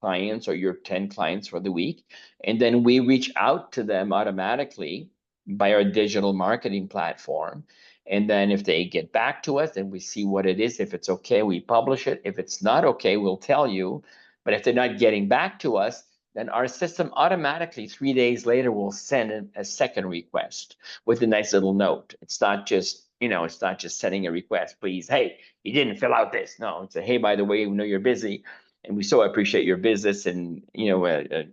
clients or your 10 clients for the week. And then we reach out to them automatically by our digital marketing platform. And then if they get back to us, then we see what it is. If it's okay, we publish it. If it's not okay, we'll tell you. But if they're not getting back to us, then our system automatically 3 days later will send a second request with a nice little note. It's not just it's not just sending a request, please, hey, you didn't fill out this. No, it's a, hey, by the way, we know you're busy. And we so appreciate your business. And, you know,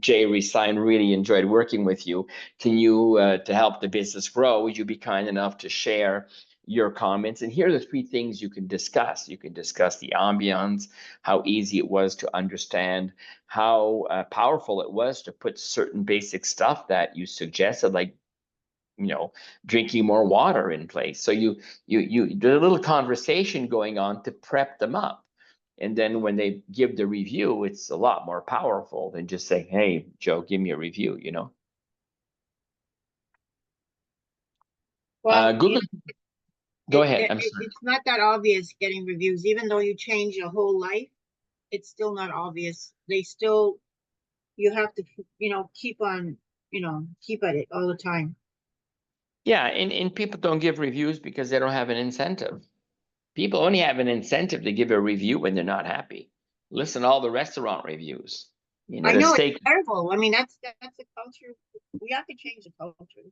Jay Resign really enjoyed working with you. Can you, to help the business grow, would you be kind enough to share your comments? And here are the 3 things you can discuss. You can discuss the ambiance, how easy it was to understand, how powerful it was to put certain basic stuff that you suggested, like, you know, drinking more water in place. So there's a little conversation going on to prep them up. And then when they give the review, it's a lot more powerful than just saying, hey, Joe, give me a review, you know? Well, Google, go ahead. I'm sorry. it's not that obvious getting reviews, even though you change your whole life, it's still not obvious. You have to, you know, keep on, you know, keep at it all the time. Yeah, and people don't give reviews because they don't have an incentive. People only have an incentive to give a review when they're not happy. Listen to all the restaurant reviews. You know, I the know it's steak. terrible. I mean, that's the culture. We have to change the culture.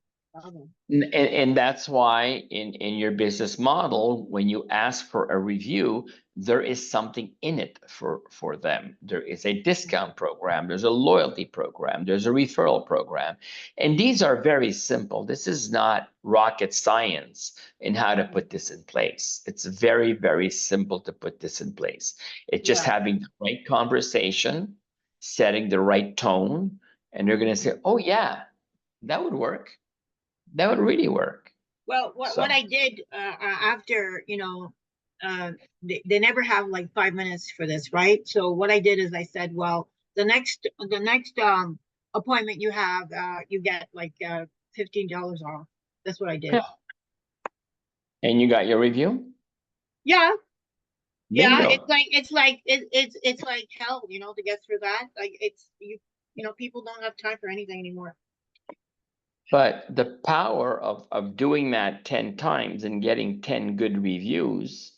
And that's why in your business model, when you ask for a review, there is something in it for them. There is a discount program, there's a loyalty program, there's a referral program. And these are very simple. This is not rocket science in how to put this in place. It's very, very simple to put this in place. It's just Yeah. having the right conversation, setting the right tone, and they're going to say, oh yeah, that would work. That would really work. Well, So what I did after, you know, they never have like 5 minutes for this, right? So what I did is I said, well, the next appointment you have, you get like $15 off. That's what I did. yeah. And you got your review? Yeah, yeah. Bingo. It's like hell, you know, to get through that. Like you know, people don't have time for anything anymore. But the power of doing that 10 times and getting 10 good reviews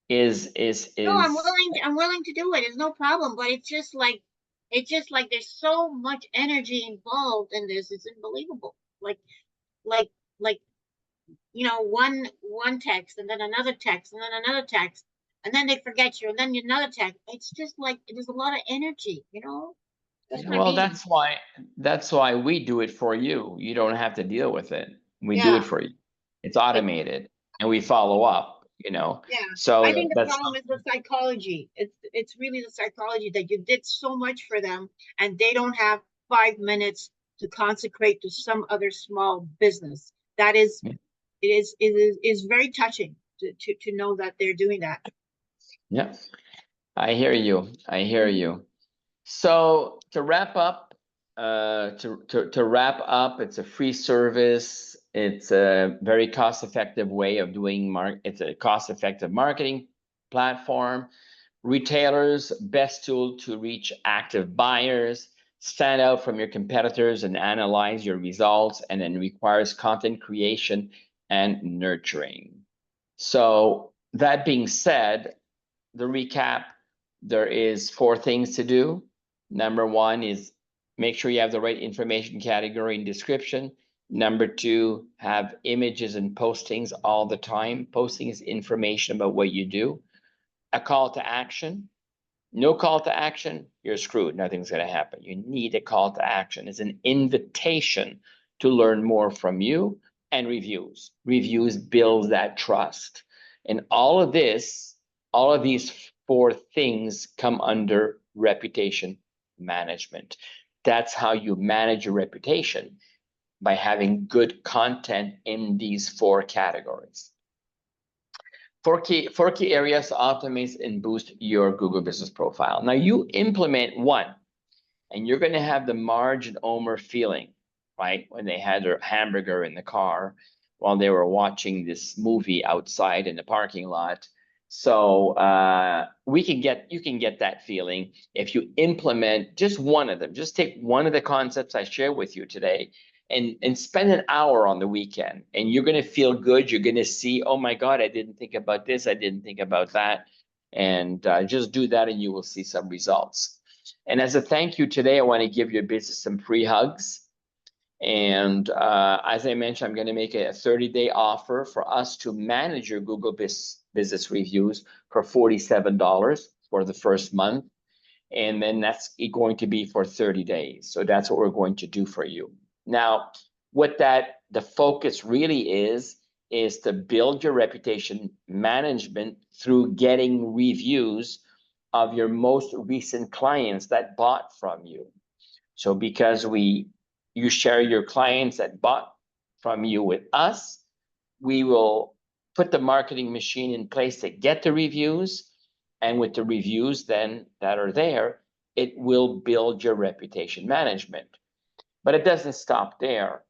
is No, I'm willing to do it. It's no problem. But it's just like there's so much energy involved in this. It's unbelievable. Like like you know, one text and then another text and then another text and then they forget you and then another text. It's just like there's a lot of energy, you know. That's what I well, mean. that's why we do it for you. You don't have to deal with it. We do it Yeah. for you. It's But automated and we follow up, you know. yeah, I So think the that's problem is the psychology. It's really the psychology that you did so much for them and they don't have 5 minutes to consecrate to some other small business. That is it is very touching to know that they're doing that. yeah. I hear you. I hear you. So to wrap up, to wrap up, it's a free service. It's a very cost-effective way of doing it's a cost-effective marketing platform. Retailers, best tool to reach active buyers, stand out from your competitors and analyze your results, and then requires content creation and nurturing. So that being said, the recap, there is 4 things to do. Number 1 is make sure you have the right information category and description. Number 2, have images and postings all the time. Posting is information about what you do. A call to action. No call to action, you're screwed. Nothing's going to happen. You need a call to action. It's an invitation to learn more from you, and reviews. Reviews build that trust. And all of these 4 things come under reputation management. That's how you manage your reputation, by having good content in these 4 categories. 4 key areas to optimize and boost your Google business profile. Now you implement one, and you're going to have the Marge and Omer feeling, right? When they had their hamburger in the car while they were watching this movie outside in the parking lot. So you can get that feeling if you implement just one of them. Just take one of the concepts I shared with you today and spend an hour on the weekend, and you're going to feel good. You're going to see, oh my God, I didn't think about this. I didn't think about that. And just do that and you will see some results. And as a thank you today, I want to give your business some free hugs. And as I mentioned, I'm going to make a 30-day offer for us to manage your Google business reviews for $47 for the first month. And then that's going to be for 30 days. So that's what we're going to do for you. Now, what the focus really is to build your reputation management through getting reviews of your most recent clients that bought from you. So because you share your clients that bought from you with us, we will put the marketing machine in place to get the reviews. And with the reviews then that are there, it will build your reputation management. But it doesn't stop there.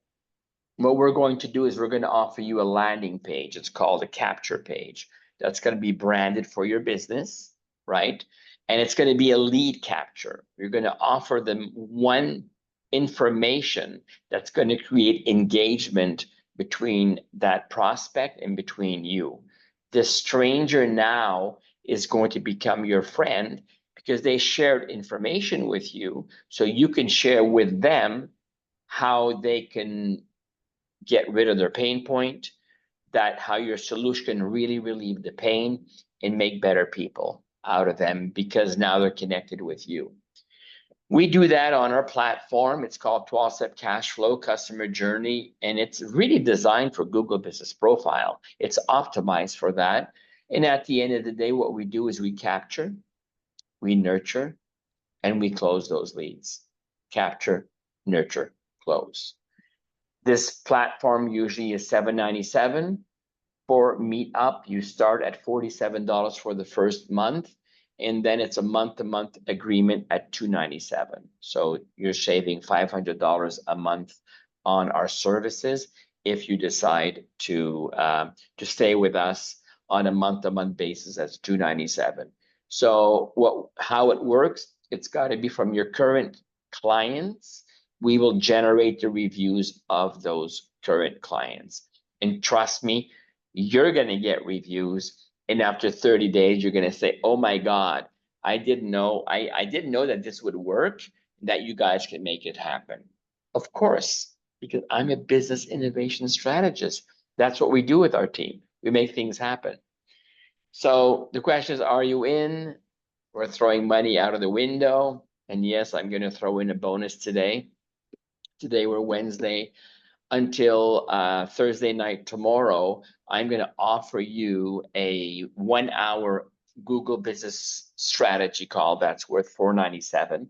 What we're going to do is we're going to offer you a landing page. It's called a capture page. That's going to be branded for your business, right? And it's going to be a lead capture. You're going to offer them one information that's going to create engagement between that prospect and between you. The stranger now is going to become your friend because they shared information with you, so you can share with them how they can get rid of their pain point, that how your solution can really relieve the pain and make better people out of them because now they're connected with you. We do that on our platform. It's called 12-Step Cash Flow Customer Journey, and it's really designed for Google Business Profile. It's optimized for that. And at the end of the day, what we do is we capture, we nurture, and we close those leads. Capture, nurture, close. This platform usually is $7.97. For Meetup, you start at $47 for the first month, and then it's a month-to-month agreement at $297. So you're saving $500 a month on our services if you decide to stay with us on a month-to-month basis. That's $297. So how it works, it's got to be from your current clients. We will generate the reviews of those current clients. And trust me, you're going to get reviews. And after 30 days, you're going to say, oh my God, I didn't know that this would work, that you guys can make it happen. Of course, because I'm a business innovation strategist. That's what we do with our team. We make things happen. So the question is, are you in? We're throwing money out of the window. And yes, I'm going to throw in a bonus today. Today we're Wednesday. Until Thursday night tomorrow, I'm going to offer you a 1-hour Google Business Strategy call that's worth $497.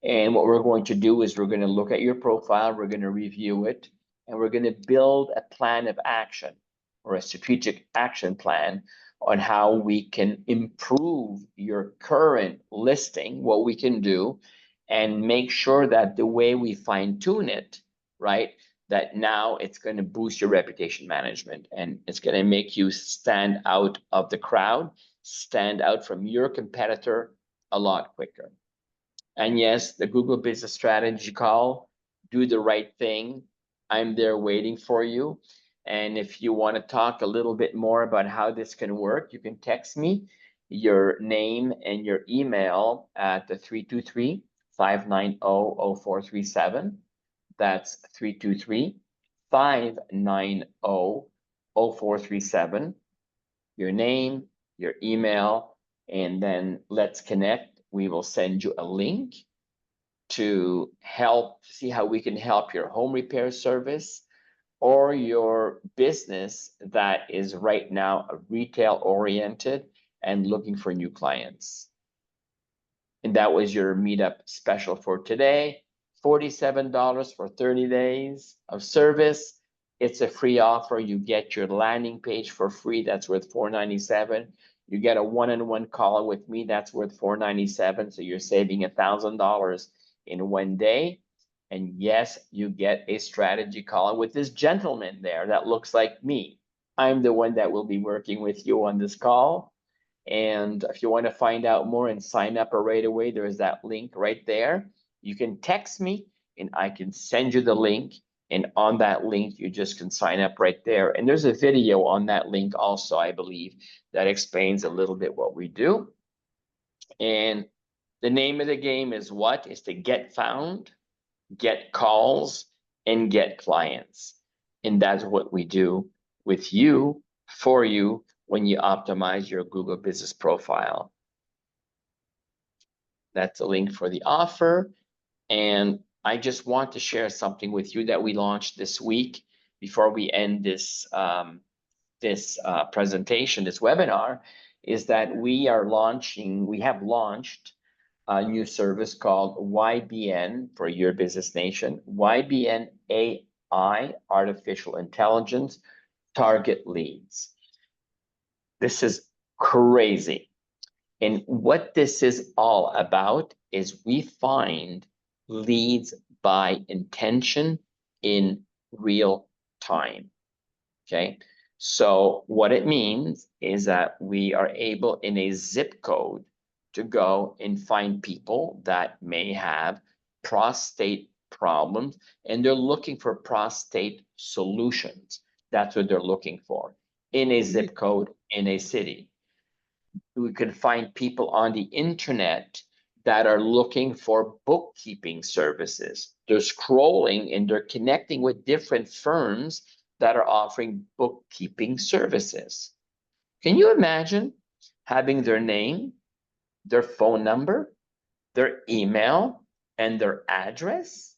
And what we're going to do is we're going to look at your profile, we're going to review it, and we're going to build a plan of action or a strategic action plan on how we can improve your current listing, what we can do, and make sure that the way we fine-tune it, right, that now it's going to boost your reputation management and it's going to make you stand out of the crowd, stand out from your competitor a lot quicker. And yes, the Google Business Strategy call, do the right thing. I'm there waiting for you. And if you want to talk a little bit more about how this can work, you can text me your name and your email at the 323-590-0437. That's 323-590-0437. Your name, your email, and then let's connect. We will send you a link to see how we can help your home repair service or your business that is right now retail oriented and looking for new clients. And that was your meetup special for today. $47 for 30 days of service. It's a free offer. You get your landing page for free. That's worth $497. You get a one-on-one call with me. That's worth $497. So you're saving $1,000 in one day. And yes, you get a strategy call with this gentleman there that looks like me. I'm the one that will be working with you on this call. And if you want to find out more and sign up right away, there's that link right there. You can text me and I can send you the link. And on that link, you just can sign up right there. And there's a video on that link also, I believe, that explains a little bit what we do. And the name of the game is what? Is to get found, get calls, and get clients. And that's what we do with you, for you, when you optimize your Google Business Profile. That's a link for the offer. And I just want to share something with you that we launched this week before we end this presentation, this webinar, is that we have launched a new service called YBN for Your Business Nation, YBN AI, Artificial Intelligence, Target Leads. This is crazy. And what this is all about is we find leads by intention in real time. Okay. So what it means is that we are able in a zip code to go and find people that may have prostate problems and they're looking for prostate solutions. That's what they're looking for in a zip code in a city. We can find people on the internet that are looking for bookkeeping services. They're scrolling and they're connecting with different firms that are offering bookkeeping services. Can you imagine having their name, their phone number, their email, and their address?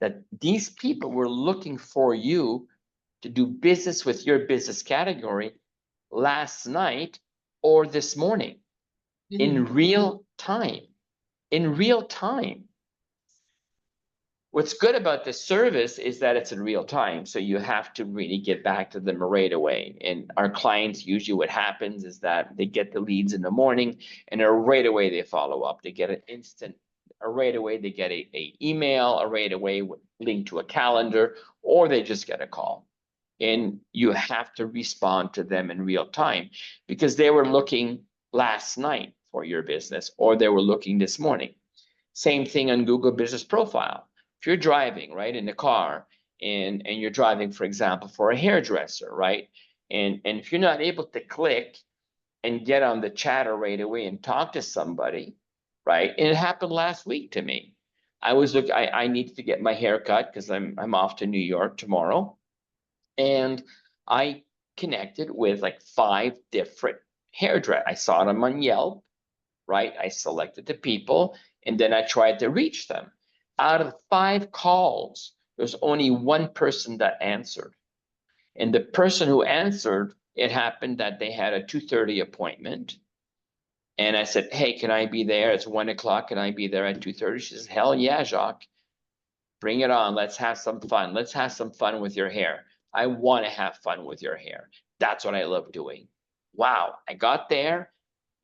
That these people were looking for you to do business with your business category last night or this morning in real time. In real time. What's good about this service is that it's in real time, so you have to really get back to them right away. And our clients, usually what happens is that they get the leads in the morning and right away they follow up. They get an instant, right away they get a email, right away link to a calendar, or they just get a call. And you have to respond to them in real time because they were looking last night for your business or they were looking this morning. Same thing on Google Business Profile. If you're driving, right, in the car and you're driving, for example, for a hairdresser, right? And if you're not able to click and get on the chatter right away and talk to somebody, right? And it happened last week to me. I need to get my hair cut because I'm off to New York tomorrow. And I connected with like 5 different hairdressers. I saw them on Yelp, right? I selected the people and then I tried to reach them. Out of 5 calls, there's only 1 person that answered. And the person who answered, it happened that they had a 2:30 appointment. And I said, hey, can I be there? It's 1 o'clock. Can I be there at 2:30? She says, hell yeah, Jacques. Bring it on. Let's have some fun. Let's have some fun with your hair. I want to have fun with your hair. That's what I love doing. Wow. I got there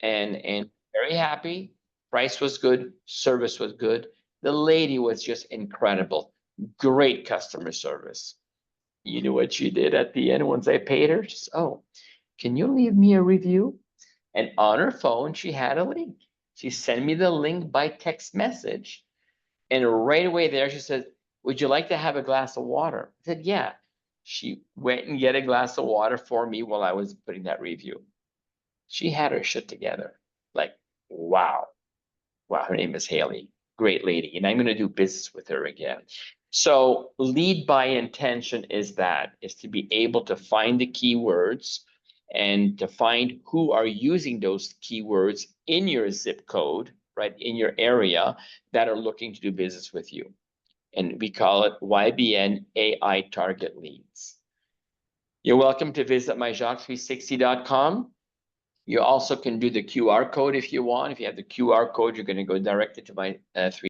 and very happy. Price was good. Service was good. The lady was just incredible. Great customer service. You know what she did at the end once I paid her? She said, oh, can you leave me a review? And on her phone, she had a link. She sent me the link by text message. And right away there, she said, would you like to have a glass of water? I said, yeah. She went and get a glass of water for me while I was putting that review. She had her shit together. Like, wow. Wow, her name is Haley. Great lady. And I'm going to do business with her again. So lead by intention is to be able to find the keywords and to find who are using those keywords in your zip code, right, in your area that are looking to do business with you. And we call it YBN AI Target Leads. You're welcome to visit myjacques360.com. You also can do the QR code if you want. If you have the QR code, you're going to go directly to my